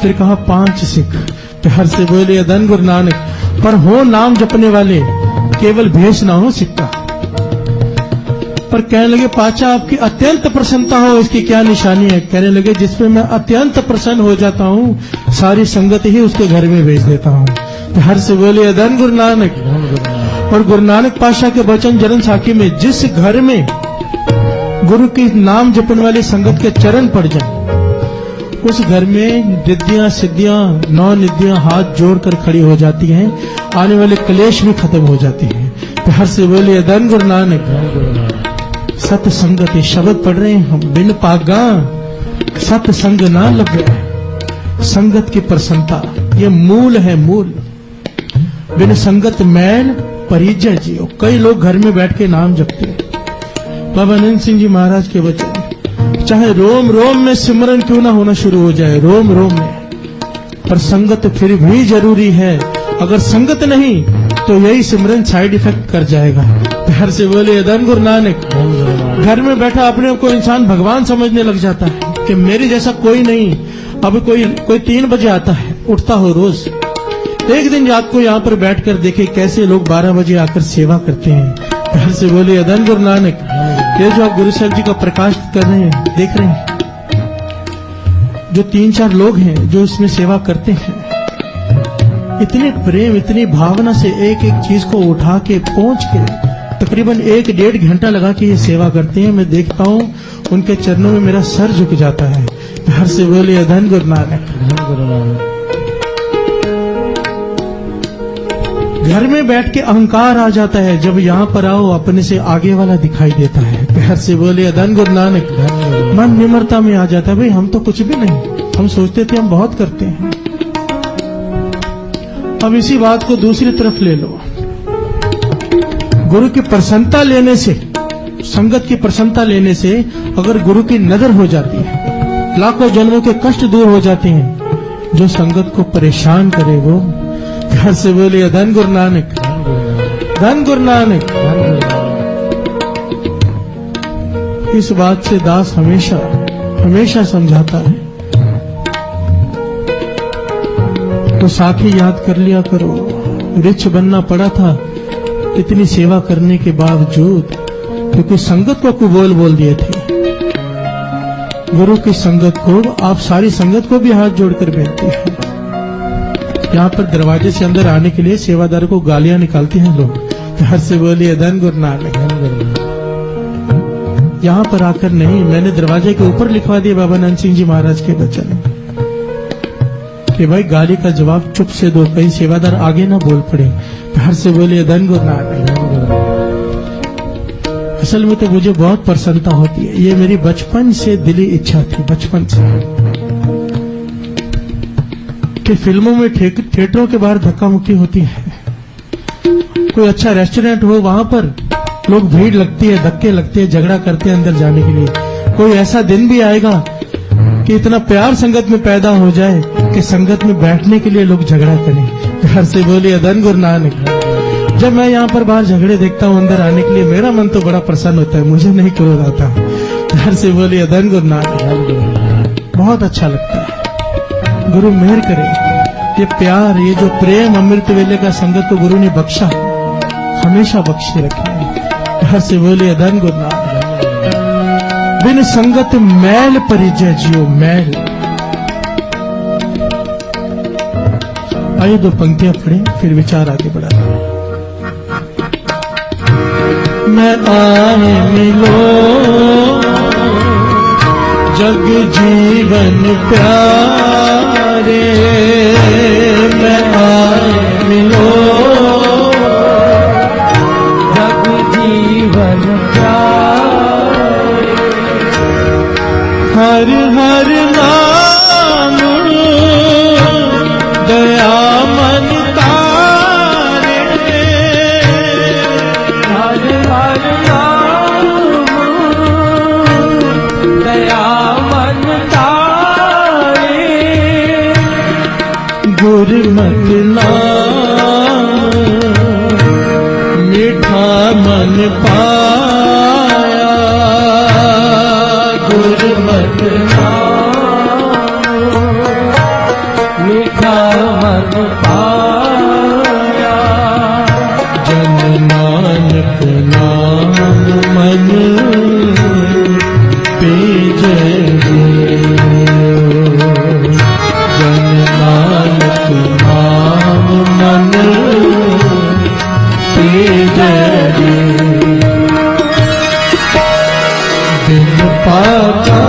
फिर कहा 5 सिख। हर से बोले धन गुरु नानक। पर हो नाम जपने वाले, केवल भेष ना हो सिक्का। पर कहने लगे, पातशाह आपकी अत्यंत प्रसन्नता हो, इसकी क्या निशानी है। कहने लगे, जिसपे मैं अत्यंत प्रसन्न हो जाता हूँ, सारी संगत ही उसके घर में भेज देता हूँ। हर से बोले धन गुरु नानक। और गुरु नानक पातशाह के वचन जरन साखी में, जिस घर में गुरु की नाम जपने वाली संगत के चरण पड़ जाए, उस घर में रिद्धियां सिद्धियां 9 निधियां हाथ जोड़कर खड़ी हो जाती हैं, आने वाले क्लेश भी खत्म हो जाती हैं। हर से बोले धन गुरु नानक। सत संगत ये शब्द पढ़ रहे हैं हम, बिन पागा सत संग ना लगे। संगत की प्रसन्नता ये मूल है, मूल। बिन संगत मैल परिजय जियो। कई लोग घर में बैठ के नाम जपते हैं। बाबा नंद सिंह जी महाराज के वचन, चाहे रोम रोम में सिमरन क्यों ना होना शुरू हो जाए, रोम रोम में, पर संगत फिर भी जरूरी है। अगर संगत नहीं तो यही सिमरन साइड इफेक्ट कर जाएगा। हर से बोले धन गुरु नानक। घर में बैठा अपने को इंसान भगवान समझने लग जाता है कि मेरे जैसा कोई नहीं। अब कोई 3 बजे आता है, उठता हो रोज, एक दिन रात को यहाँ पर बैठकर देखे कैसे लोग 12 बजे आकर सेवा करते हैं। हर से बोले धन गुरु नानक। ये जो आप गुरु साहब जी का प्रकाश कर रहे हैं, देख रहे हैं, जो 3-4 लोग हैं जो इसमें सेवा करते हैं, इतने प्रेम, इतनी भावना से एक एक चीज को उठा के पहुंच के तकरीबन 1-1.5 घंटा लगा के ये सेवा करते हैं। मैं देखता हूँ उनके चरणों में मेरा सर झुक जाता है। हर से बोले धन गुरु नानक। घर में बैठ के अहंकार आ जाता है, जब यहाँ पर आओ अपने से आगे वाला दिखाई देता है। प्यार से बोले धन गुरु नानक। मन निम्रता में आ जाता है, भाई हम तो कुछ भी नहीं, हम सोचते थे हम बहुत करते हैं। अब इसी बात को दूसरी तरफ ले लो। गुरु की प्रसन्नता लेने से, संगत की प्रसन्नता लेने से अगर गुरु की नजर हो जाती है, लाखों जन्मों के कष्ट दूर हो जाते हैं। जो संगत को परेशान करे वो घर से बोले धन गुरु नानक, धन गुरु नानक। इस बात से दास हमेशा हमेशा समझाता है। तो साथी याद कर लिया करो। रिच बनना पड़ा था इतनी सेवा करने के बावजूद, क्योंकि संगत को कुबोल बोल दिए थे, गुरु की संगत को, आप सारी संगत को भी हाथ जोड़कर बेनती है। यहाँ पर दरवाजे से अंदर आने के लिए सेवादार को गालियां निकालते हैं लोग, घर से बोलिए धन गुरु नानक। यहाँ पर आकर नहीं, मैंने दरवाजे के ऊपर लिखवा दिए बाबा नंद सिंह जी महाराज के वचन कि भाई गाली का जवाब चुप से दो, कहीं सेवादार आगे ना बोल पड़े। घर से बोलिए धन गुरु नानक। असल में तो मुझे बहुत प्रसन्नता होती है, ये मेरी बचपन से दिली इच्छा थी, बचपन से, कि फिल्मों में थिएटरों के बाहर धक्का मुक्की होती है, कोई अच्छा रेस्टोरेंट हो, वहां पर लोग भीड़ लगती है, धक्के लगते हैं, झगड़ा करते हैं अंदर जाने के लिए। कोई ऐसा दिन भी आएगा कि इतना प्यार संगत में पैदा हो जाए कि संगत में बैठने के लिए लोग झगड़ा करें। घर से बोलिए धन गुरु नानक। जब मैं यहाँ पर बाहर झगड़े देखता हूँ अंदर आने के लिए, मेरा मन तो बड़ा प्रसन्न होता है, मुझे नहीं क्रोध आता। घर से बोलिए धन गुरु नानक। बहुत अच्छा लगता है। गुरु मेहर करे, ये प्यार, ये जो प्रेम अमृत वेले का संगत को गुरु ने बख्शा, हमेशा बख्शे रखे। घर से बोलिए धन गुरु नानक। बिन संगत मैल परिजय जियो मैल। आइए दो पंक्तियां पढ़ें, फिर विचार आगे बढ़ा। मैं आए मिलो जग जीवन प्यारे, मैं आए मिलो जग जीवन प्यारे, हर हर नाम दया मन तारे, हर हर नाम दया मन तारे, गुरमत नाम मीठा मन पाया, गुरमत मीठा मन पाया, जन नानक नाम मन पेजो, जन नानक नाम मन पेजो, बिन पाता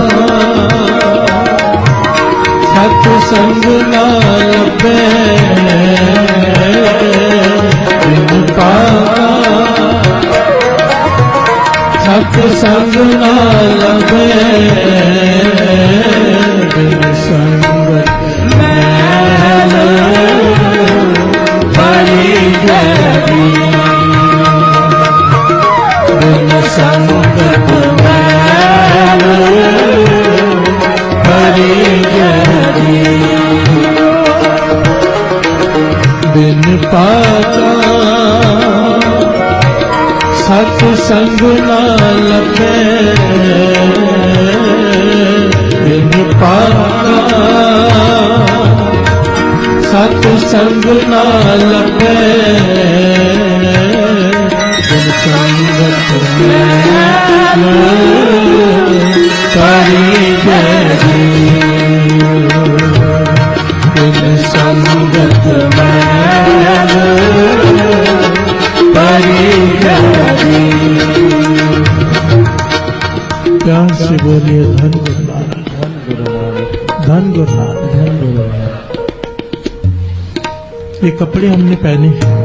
सत्संग ना लभे, बिन पाता सत्संग ना लभे, बिन संगत मैल बड़ी गहरी, बिन संगत मैल बड़ी गहरी, बिन पाता सत्संग ना लभे, बिन पाता सत्संग ना लभे, बिन संगत मैल करी गहरी, बिन संगत मैल करी गहरी। प्यार से बोलिए धन गुरु नानक, धन गुरु नानक, धन गुरु नानक। ये कपड़े हमने पहने हैं,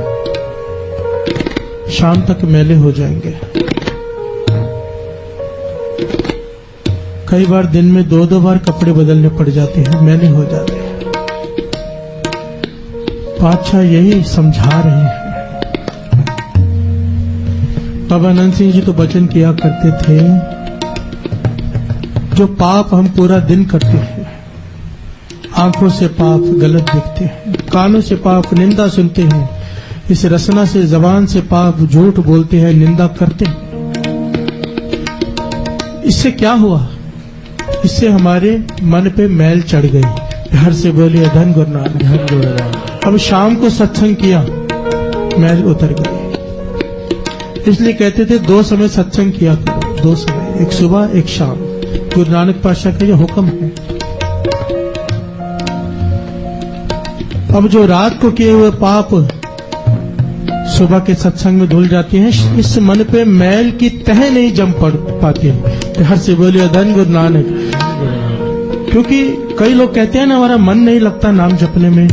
शाम तक मैले हो जाएंगे। कई बार दिन में दो दो बार कपड़े बदलने पड़ जाते हैं, मैले हो जाते हैं। पातशाह यही समझा रहे हैं। बाबा नंद सिंह जी तो वचन किया करते थे, जो पाप हम पूरा दिन करते हैं, आंखों से पाप गलत दिखते हैं, कानों से पाप निंदा सुनते हैं, इस रसना से जबान से पाप झूठ बोलते हैं, निंदा करते हैं, इससे क्या हुआ? इससे हमारे मन पे मैल चढ़ गई। घर से बोलिए धन गुरु नानक, धन गुरु नानक। अब शाम को सत्संग किया, मैल उतर गई। इसलिए कहते थे 2 समय सत्संग किया करो, 2 समय, एक सुबह एक शाम। गुरु नानक पातशाह का यह हुक्म है। अब जो रात को किए हुए पाप सुबह के सत्संग में धुल जाती हैं, इस मन पे मैल की तह नहीं जम पड़ पाती है। हर से बोलिए धन गुरु नानक। क्योंकि कई लोग कहते हैं ना हमारा मन नहीं लगता नाम जपने में,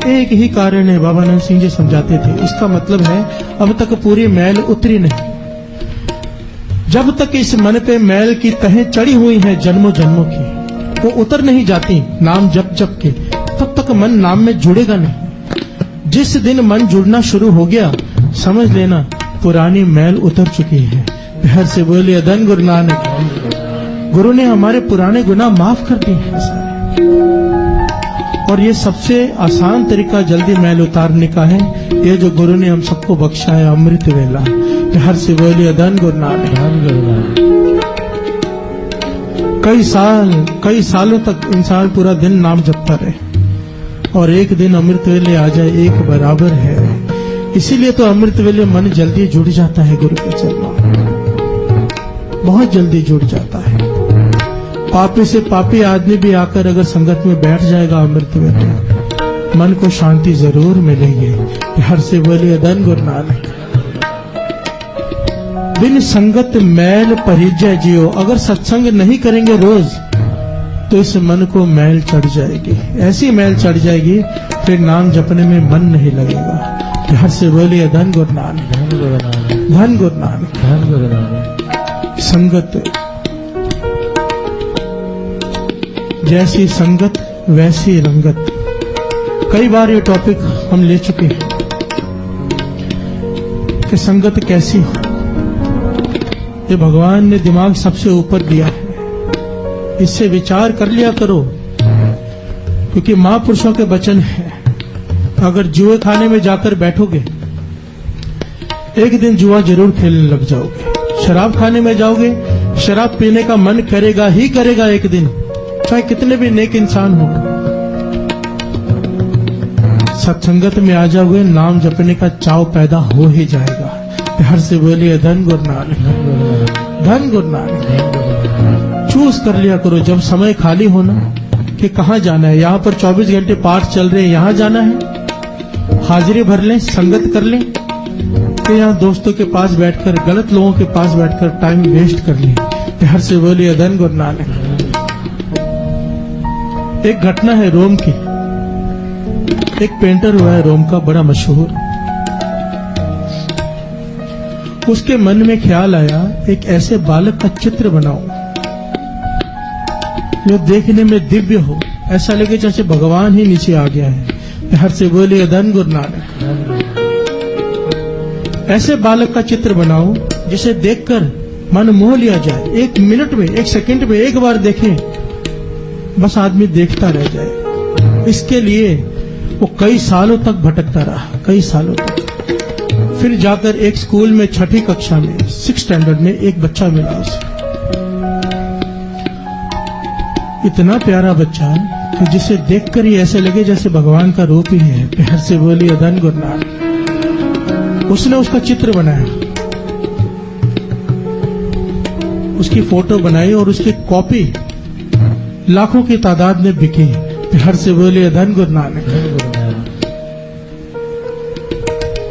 एक ही कारण है, बाबा नानक सिंह जी समझाते थे। इसका मतलब है अब तक पूरी मैल उतरी नहीं। जब तक इस मन पे मैल की तहें चढ़ी हुई है जन्मों जन्मों की, वो उतर नहीं जाती नाम जप जप के, तब तक मन नाम में जुड़ेगा नहीं। जिस दिन मन जुड़ना शुरू हो गया, समझ लेना पुरानी मैल उतर चुकी है। हर से बोलिए धन गुरु नानक। गुरु ने हमारे पुराने गुनाह माफ कर दिए हैं सारे। और ये सबसे आसान तरीका जल्दी मैल उतारने का है, ये जो गुरु ने हम सबको बख्शा है अमृत वेला। हर से बोलिए धन गुरु नानक। कई सालों तक इंसान पूरा दिन नाम जपता रहे और एक दिन अमृत वेले आ जाए, एक बराबर है। इसीलिए तो अमृत वेले मन जल्दी जुड़ जाता है गुरु के चरणों में, बहुत जल्दी जुड़ जाता है। पापी से पापी आदमी भी आकर अगर संगत में बैठ जाएगा अमृत वेले, मन को शांति जरूर मिलेगी। हर से बोलिए धन गुरु नानक। बिन संगत मैल परिजय जियो। अगर सत्संग नहीं करेंगे रोज तो इस मन को मैल चढ़ जाएगी, ऐसी मैल चढ़ जाएगी फिर नाम जपने में मन नहीं लगेगा। हर से बोलिए धन गुरु नानक, धन गुरु नानक, धन गुरु नानक। संगत, जैसी संगत वैसी रंगत। कई बार ये टॉपिक हम ले चुके हैं कि संगत कैसी हो। ये भगवान ने दिमाग सबसे ऊपर दिया है, इससे विचार कर लिया करो, क्योंकि महापुरुषों के वचन है। अगर जुए खाने में जाकर बैठोगे, एक दिन जुआ जरूर खेलने लग जाओगे। शराब खाने में जाओगे, शराब पीने का मन करेगा ही करेगा एक दिन, चाहे कितने भी नेक इंसान हो। सत्संगत में आ जाओगे, नाम जपने का चाव पैदा हो ही जाएगा। हर से बोलिए धन गुरु नानक, धन गुरु नानक। चूज कर लिया करो जब समय खाली होना कि कहाँ जाना है। यहाँ पर 24 घंटे पाठ चल रहे हैं, यहाँ जाना है, हाजिरी भर लें, संगत कर लें, कि यहाँ दोस्तों के पास बैठकर, गलत लोगों के पास बैठकर टाइम वेस्ट कर लें। हर से बोलिए धन गुरु नानक। एक घटना है रोम की। एक पेंटर हुआ है रोम का, बड़ा मशहूर। उसके मन में ख्याल आया एक ऐसे बालक का चित्र बनाऊं जो देखने में दिव्य हो, ऐसा लगे जैसे भगवान ही नीचे आ गया है। हर से बोलिए धन गुरु नानक। ऐसे बालक का चित्र बनाओ जिसे देखकर मन मोह लिया जाए। 1 मिनट में, 1 सेकंड में एक बार देखें, बस आदमी देखता रह जाए। इसके लिए वो कई सालों तक भटकता रहा, कई सालों तक। फिर जाकर एक स्कूल में 6ठी कक्षा में, 6th स्टैंडर्ड में एक बच्चा मिला उसे। इतना प्यारा बच्चा कि जिसे देखकर ही ऐसे लगे जैसे भगवान का रूप ही है। प्यार से बोलिए धन गुरु नानक। उसने उसका चित्र बनाया, उसकी फोटो बनाई और उसकी कॉपी लाखों की तादाद में बिकी। प्यार से बोलिए धन गुरु नानक।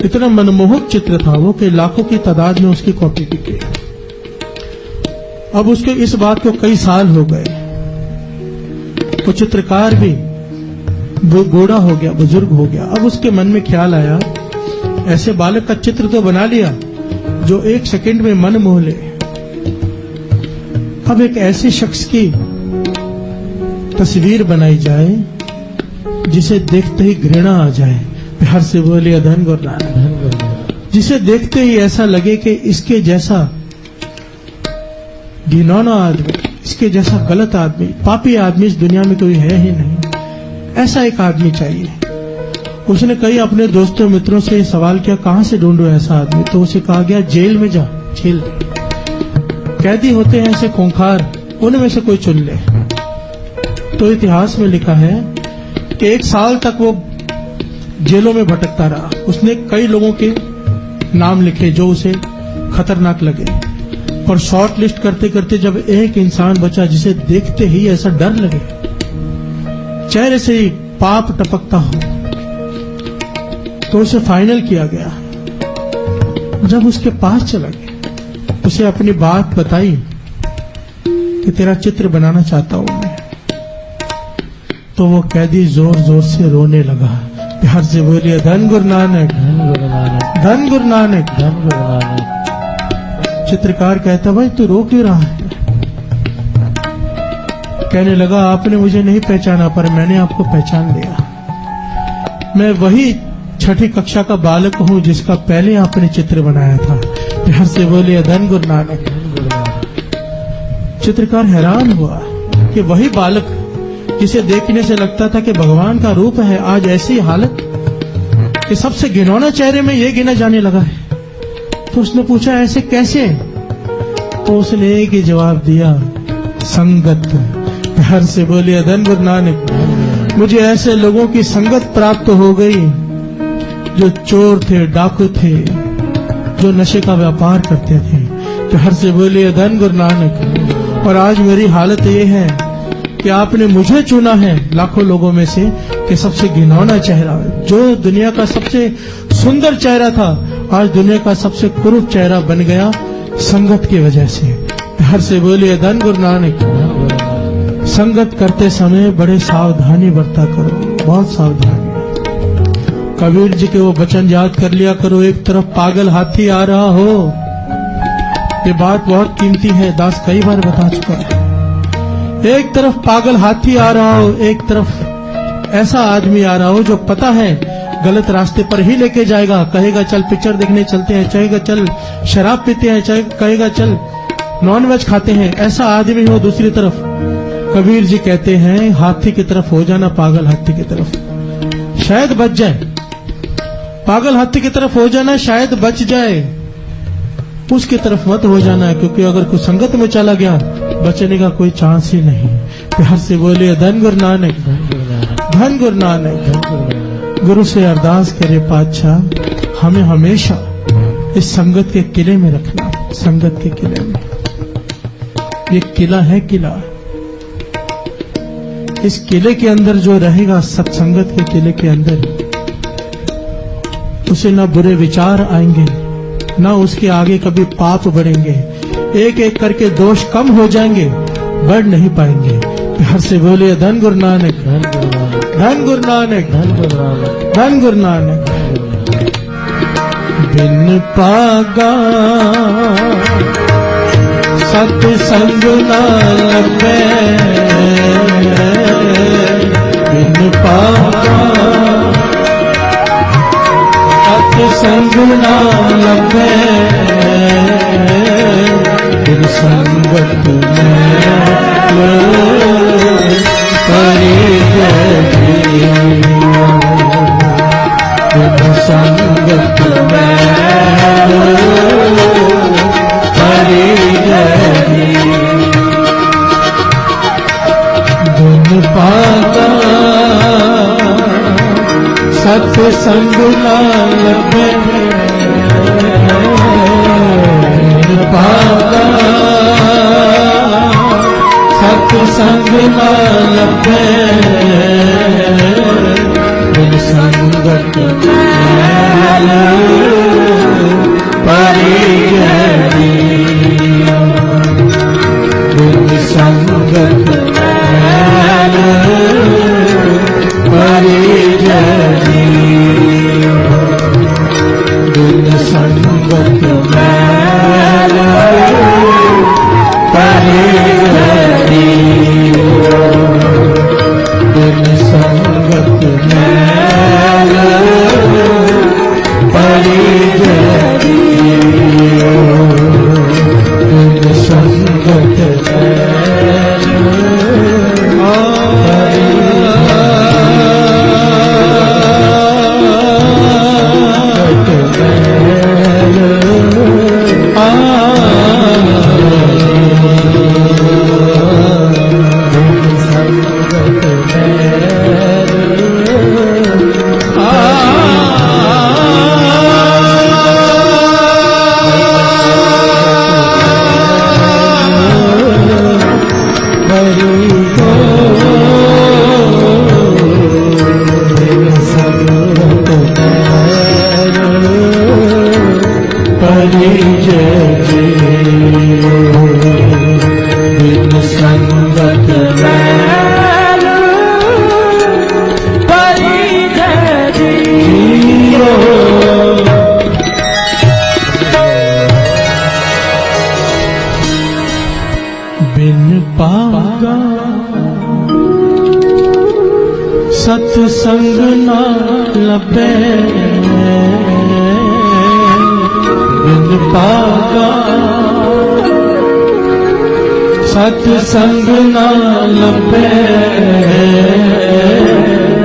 इतना मनमोहक चित्र था वो कि लाखों की तादाद में उसकी कॉपी बिकी। अब उसके इस बात को कई साल हो गए। वो चित्रकार भी वो बूढ़ा हो गया, बुजुर्ग हो गया। अब उसके मन में ख्याल आया, ऐसे बालक का चित्र तो बना लिया जो 1 सेकंड में मन मोह ले। अब एक ऐसे शख्स की तस्वीर बनाई जाए जिसे देखते ही घृणा आ जाए। प्यार से बोलिए धन गुरु नानक। जिसे देखते ही ऐसा लगे कि इसके जैसा घिनौना आदमी, इसके जैसा गलत आदमी, पापी आदमी इस दुनिया में कोई है ही नहीं। ऐसा एक आदमी चाहिए। उसने कई अपने दोस्तों मित्रों से सवाल किया, कहां से ढूंढो ऐसा आदमी? तो उसे कहा गया जेल में जा, जेल में कैदी होते हैं ऐसे खूंखार, उनमें से कोई चुन ले। तो इतिहास में लिखा है कि 1 साल तक वो जेलों में भटकता रहा। उसने कई लोगों के नाम लिखे जो उसे खतरनाक लगे। और शॉर्ट लिस्ट करते करते जब एक इंसान बचा जिसे देखते ही ऐसा डर लगे, चेहरे से ही पाप टपकता हो, तो उसे फाइनल किया गया। जब उसके पास चला गया, उसे अपनी बात बताई कि तेरा चित्र बनाना चाहता हूं मैं, तो वो कैदी जोर जोर से रोने लगा, प्यार से बोलिए धन गुरु नानक, धन गुरु नानक, धन गुरु नानक। धन गुरु नानक। चित्रकार कहता भाई तू रो क्यों रहा है? कहने लगा आपने मुझे नहीं पहचाना पर मैंने आपको पहचान लिया। मैं वही छठी कक्षा का बालक हूं जिसका पहले आपने चित्र बनाया था। प्यार से बोलिए धन गुरु नानक। चित्रकार हैरान हुआ कि वही बालक जिसे देखने से लगता था कि भगवान का रूप है, आज ऐसी हालत कि सबसे घिनौना चेहरे में ये गिना जाने लगा है। तो उसने पूछा ऐसे कैसे? तो उसने एक ही जवाब दिया, संगत। प्यार से बोलिए धन गुरु नानक। मुझे ऐसे लोगों की संगत प्राप्त हो गई जो चोर थे, डाकू थे, जो नशे का व्यापार करते थे। प्यार से बोलिए धन गुरु नानक। और आज मेरी हालत ये है कि आपने मुझे चुना है लाखों लोगों में से कि सबसे घिनौना चेहरा, जो दुनिया का सबसे सुंदर चेहरा था, आज दुनिया का सबसे कुरूप चेहरा बन गया संगत की वजह से। प्यार से बोलिए धन गुरु नानक। संगत करते समय बड़े सावधानी बरता करो, बहुत सावधानी। कबीर जी के वो वचन याद कर लिया करो, एक तरफ पागल हाथी आ रहा हो, ये बात बहुत कीमती है, दास कई बार बता चुका है। एक तरफ पागल हाथी आ रहा हो, एक तरफ ऐसा आदमी आ रहा हो जो पता है गलत रास्ते पर ही लेके जाएगा, कहेगा चल पिक्चर देखने चलते हैं, कहेगा चल शराब पीते हैं, कहेगा चल नॉनवेज खाते हैं, ऐसा आदमी हो दूसरी तरफ। कबीर जी कहते हैं हाथी की तरफ हो जाना, पागल हाथी की तरफ, शायद बच जाए। पागल हाथी की तरफ हो जाना, शायद बच जाए। उसकी तरफ मत हो जाना, क्योंकि अगर कुछ संगत में चला गया बचने का कोई चांस ही नहीं। प्यार से बोलिए धन गुरु नानक, धन गुरु नानक। गुरु से अरदास करे पातशाह हमें हमेशा इस संगत के किले में रखना, संगत के किले में। ये किला है, किला। इस किले के अंदर जो रहेगा, सत्संगत के किले के अंदर, उसे ना बुरे विचार आएंगे, ना उसके आगे कभी पाप बढ़ेंगे। एक एक करके दोष कम हो जाएंगे, बढ़ नहीं पाएंगे। प्यार से बोलिए धन गुरु नानक, धन गुरु नानक, धन गुरु नानक, धन गुरु नानक। बिन पागा सत्संग ना लगे, बिन पागा सत्संग ना लगे, बिन संगत में परी गई, बिन संगत में परी गई। बिन पागा सत्संग ना लगे, पागा सत्संग ना लगे, बिन संगत परी गई, बिन संगत परी गई, बिन संगत परी गई, बिन संगत परी गई, बिन संगत जय जियो बिन संगत मैल परी जय जियो बिन पागा सत्संग ना लभे बिन पागा सत्संग ना लभे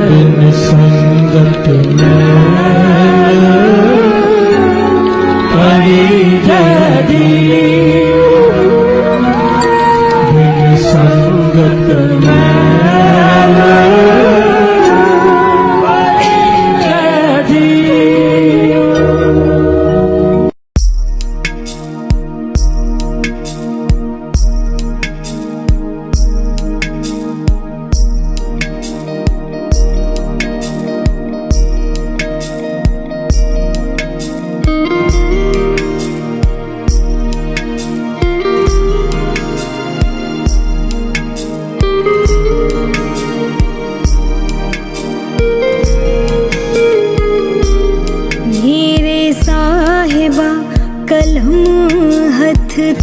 बिन संगत मैल परी जय जियो बिन संगत मैल परी जय जियो।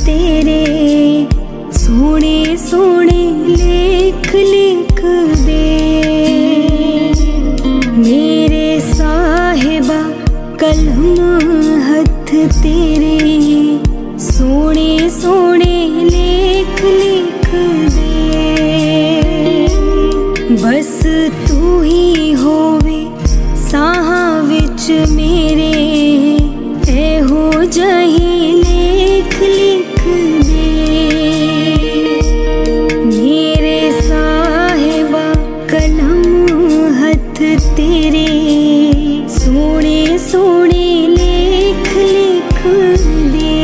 तेरे सोने सोने लेख लिख दे मेरे साहिबा कलम हथ तेरे सोने सोने लेख लिख दे बस तू ही होवे साहां विच मेरे एहो जही लेख लिख दे मेरे साहिबा कलम हथ तेरे सोने सोने लेख लिख दे।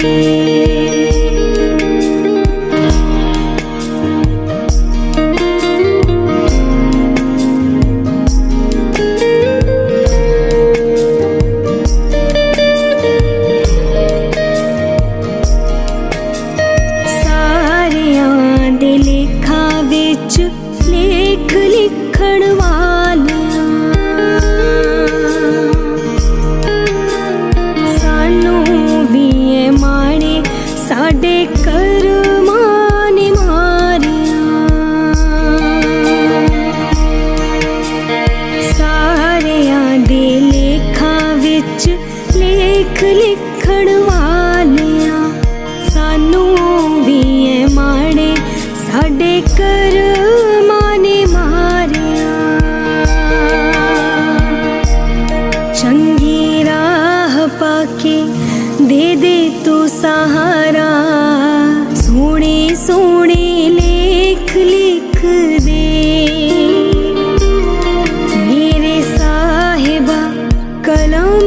लिखण वालिया सानू भी है माणे साडे कर माने मारिया चंगी राह पाके दे दे तू सहारा सोने सोने लेख लिख दे मेरे साहिबा कलम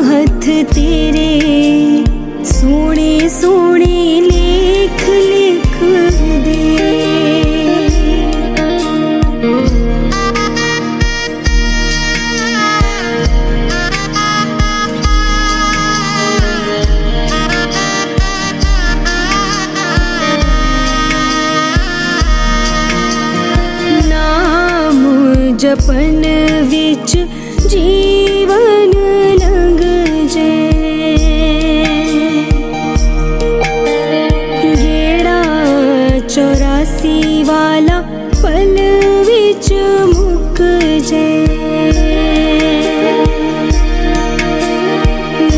हथ तेरे सोने सोने लेख लिख दे। नाम जपन विच जीवन लंघ जे गेड़ा 84 वाला पल विच मुक जे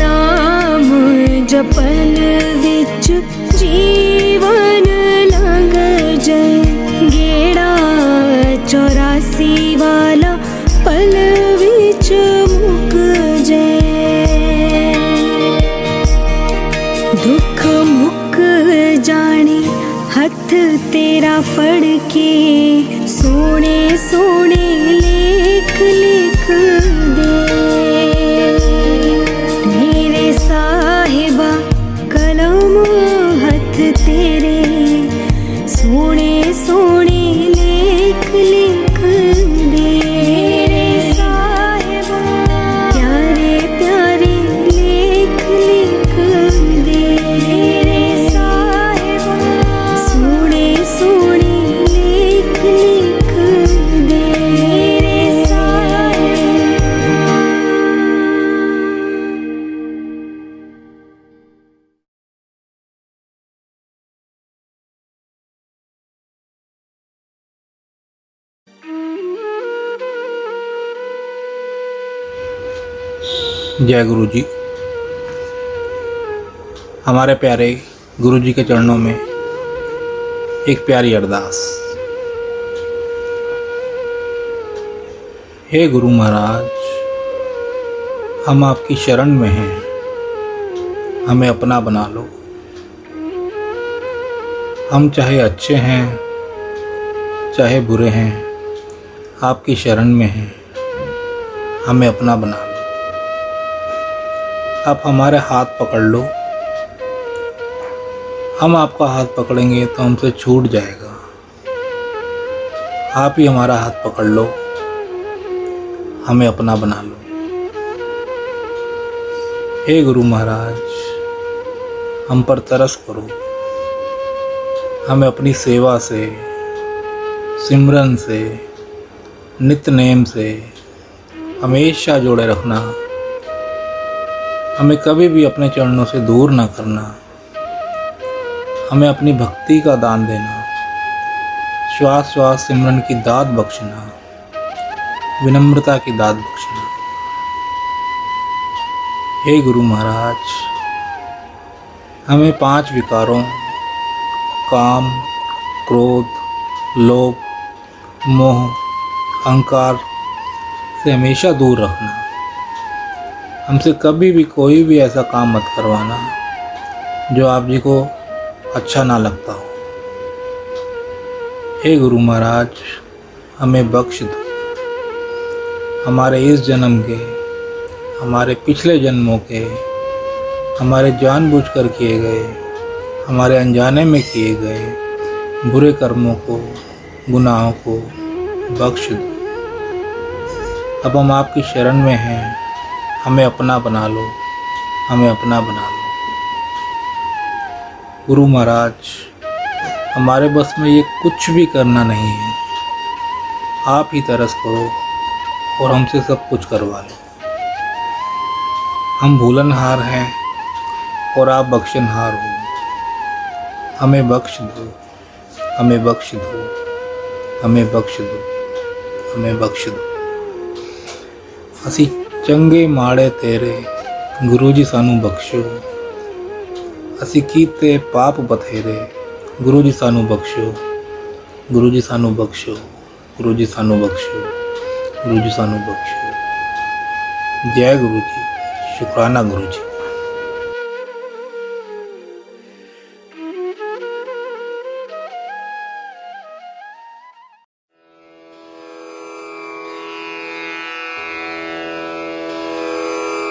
नाम जपन विच जीवन लंघ जे गेड़ा 84 वाला पल विच मुक जे दुख मुक जाने हथ तेरा फड़ के सोने सोने लेख लिख दे मेरे साहिबा कलम हथ तेरे सोने सोने लेख लिख दे मेरे साहिबा प्यारे प्यारे लेख लिख दे। जय गुरु जी। हमारे प्यारे गुरु जी के चरणों में एक प्यारी अरदास। हे गुरु महाराज, हम आपकी शरण में हैं, हमें अपना बना लो। हम चाहे अच्छे हैं चाहे बुरे हैं, आपकी शरण में हैं, हमें अपना बना लो। आप हमारे हाथ पकड़ लो, हम आपका हाथ पकड़ेंगे तो हमसे छूट जाएगा। आप ही हमारा हाथ पकड़ लो, हमें अपना बना लो। हे गुरु महाराज, हम पर तरस करो, हमें अपनी सेवा से, सिमरन से, नित्य नेम से हमेशा जोड़े रखना। हमें कभी भी अपने चरणों से दूर ना करना। हमें अपनी भक्ति का दान देना, श्वास श्वास सिमरन की दात बख्शना, विनम्रता की दात बख्शना। हे गुरु महाराज, हमें 5 विकारों काम, क्रोध, लोभ, मोह, अहंकार से हमेशा दूर रखना। हमसे कभी भी कोई भी ऐसा काम मत करवाना जो आप जी को अच्छा ना लगता हो। हे गुरु महाराज, हमें बख्श दो। हमारे इस जन्म के, हमारे पिछले जन्मों के, हमारे जानबूझकर किए गए, हमारे अनजाने में किए गए बुरे कर्मों को, गुनाहों को बख्श दो। अब हम आपकी शरण में हैं, हमें अपना बना लो, हमें अपना बना लो। गुरु महाराज, हमारे बस में ये कुछ भी करना नहीं है, आप ही तरस करो और हमसे सब कुछ करवा लो। हम भूलनहार हैं और आप बख्शनहार हो। हमें बख्श दो, हमें बख्श दो, हमें बख्श दो, हमें बख्श दो। असी चंगे माड़े तेरे, गुरु जी सानू बख्शो। असी कीते पाप बथेरे, गुरु जी सानू बख्शो, गुरु जी सानू बख्शो, गुरु जी सानू बख्शो, गुरु जी सानू बख्शो। जय गुरु जी, शुक्राना गुरु जी।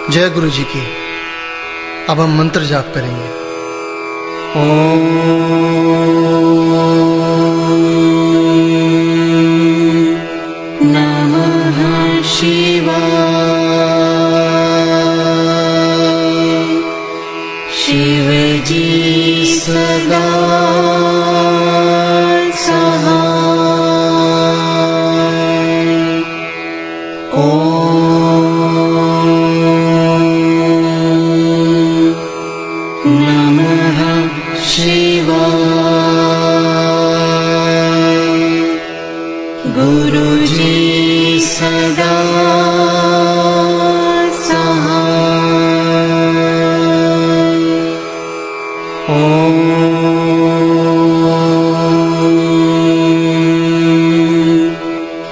जय गुरु जी की। अब हम मंत्र जाप करेंगे। नमः शिवाय। शिव जी सदा गुरुजी सदा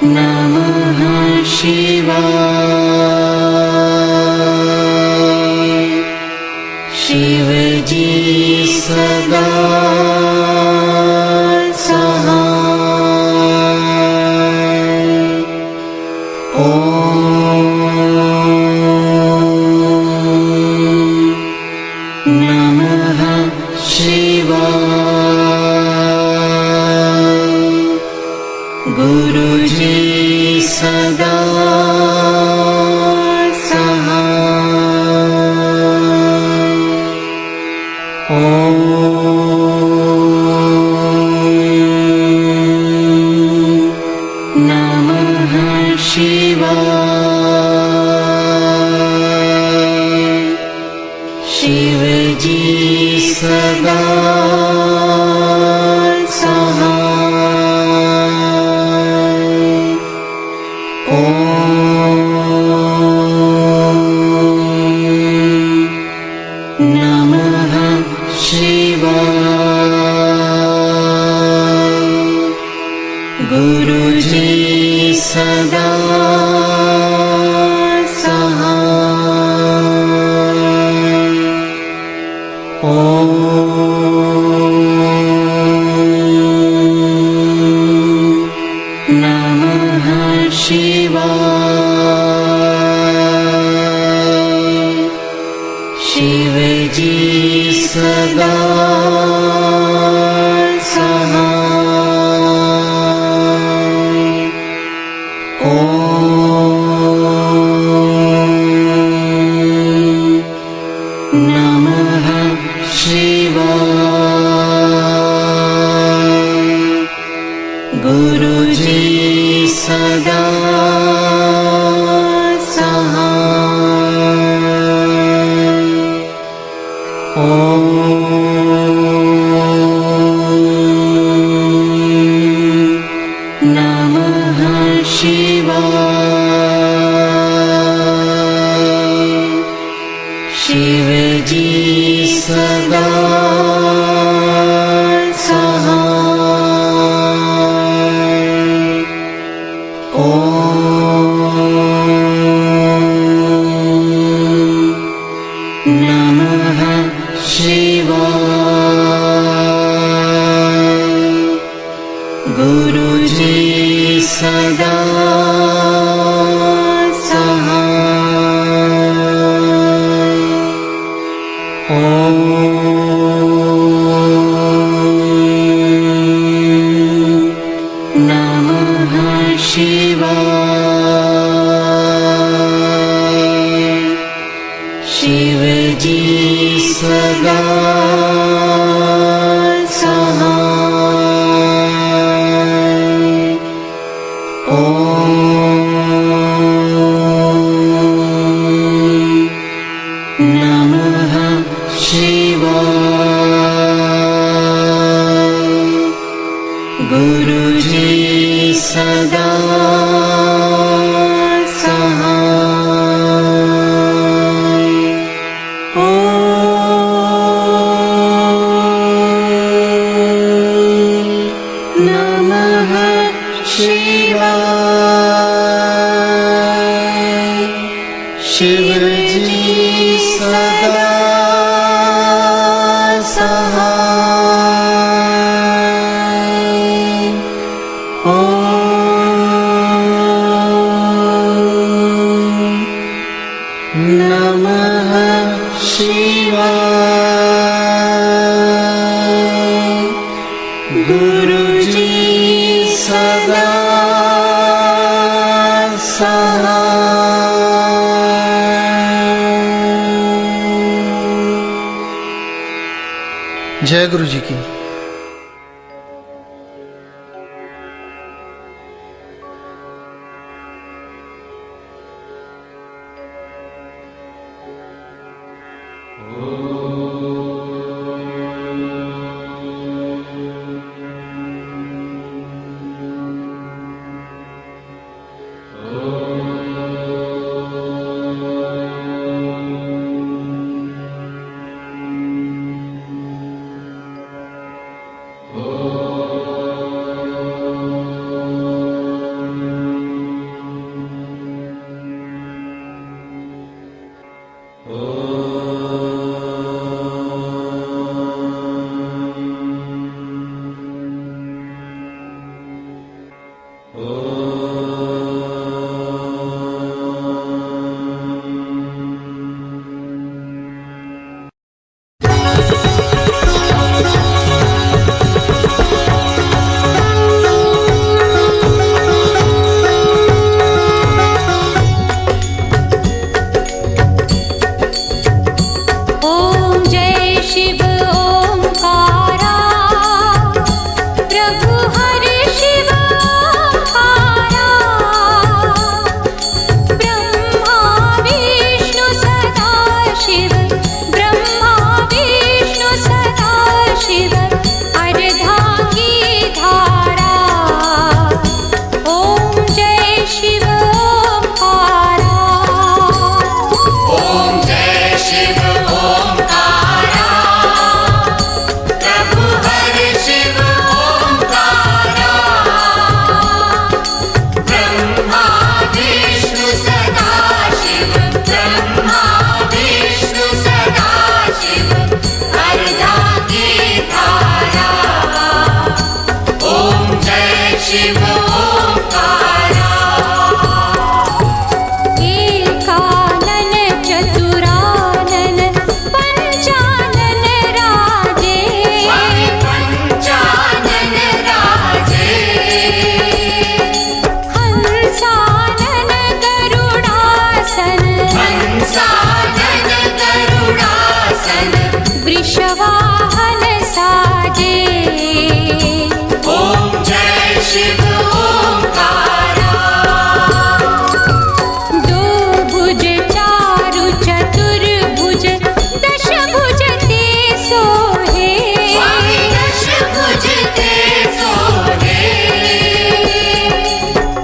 नमः शिवाय। शिव जी सदा नमः शिवाय। गुरुजी सदा नमः शिवाय। शिव जी सदा सहाय। नमः शिवाय। गुरुजी सदा सहाय। ओम नमः शिवाय। शिवजी सदा सहाय। ओम नमः शिवाय। गुरुजी सदा सहाय। ओम नमः शिवाय। शिवजी सदा सहाय। ओम नमः शिवाय। गुरुजी सदा सहाय। ओम नमः शिवाय। शिवजी सदा सहाय। ओम नमः शिवाय। गुरुजी सदा सहाय। ओम नमः शिवाय। शिवजी सदा सहाय। ओम नमः शिवाय। गुरुजी सदा सहाय। जय गुरु जी की। वृषवाहन साजे। ओम जय शिव ओंकारा। दो भुज चारु चतुर्भुज दश भुज ते सोहे। स्वामी दश भुज ते सोहे।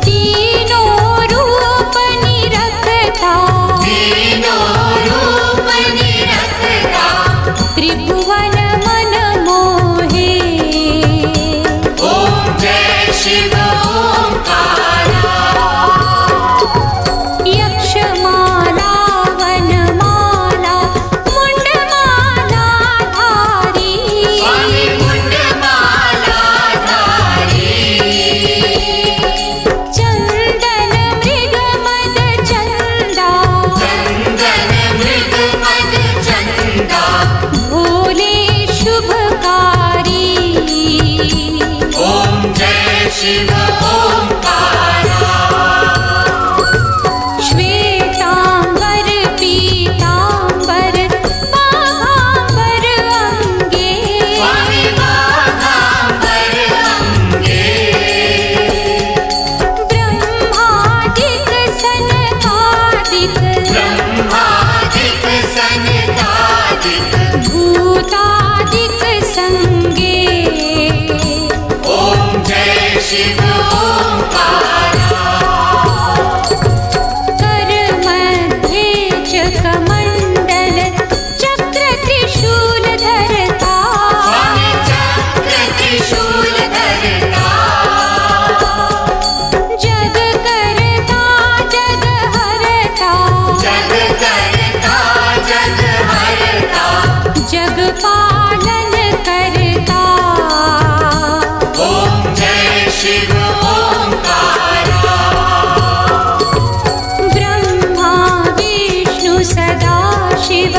तीनों रूप निरखता। तीनों रूप निरखता। त्रिभुवन मन मोहे। ओम जय शिव ओंकारा। यक्षमाला वनमाला मुंडमाला धारी। स्वामी मुंडमाला धारी। चंदन मृग मद चंदा। चंदन मृग मद चंदा। भोले शुभकारी। ओम जय शिव ओंकारा। श्वेतांबर पीतांबर बाघांबर अंगे। स्वामी बाघांबर अंगे। ब्रह्मादिक सनकादिक। ब्रह्मादिक सनकादिक। भूतादिक संगे। ओम जय शिव ओंकारा। कर मध्ये च कमंडल चक्र त्रिशूल धरता। स्वामी चक्र त्रिशूल धरता। जग करता जग हरता। जग करता जग हरता। जग पालन करता। ओम जय शिव ओंकारा। ब्रह्मा विष्णु सदा शिव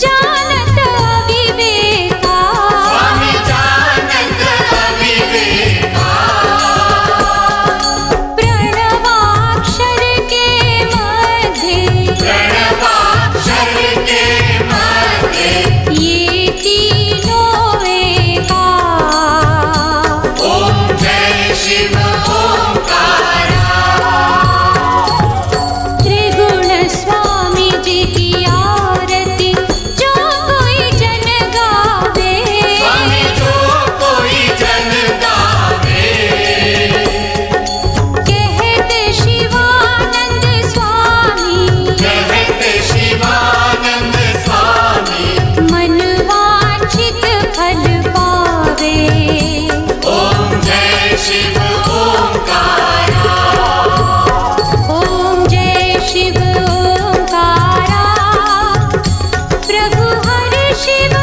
जानत अविवेका। स्वामी जानत अविवेका। प्रणवाक्षर के मध्य। प्रणवाक्षर के मध्य। ये तीनों एका। ओम जय शिव ओंकारा। त्रिगुण स्वामी जी की आरती जो कोई जन गावे। स्वामी जो कोई जन गावे। कहते शिवानंद स्वामी। कहते शिवानंद स्वामी। मन वांछित फल पावे। ओम जय शिव ओंकारा। ओम जय शिव ओंकारा। प्रभु हरि शिव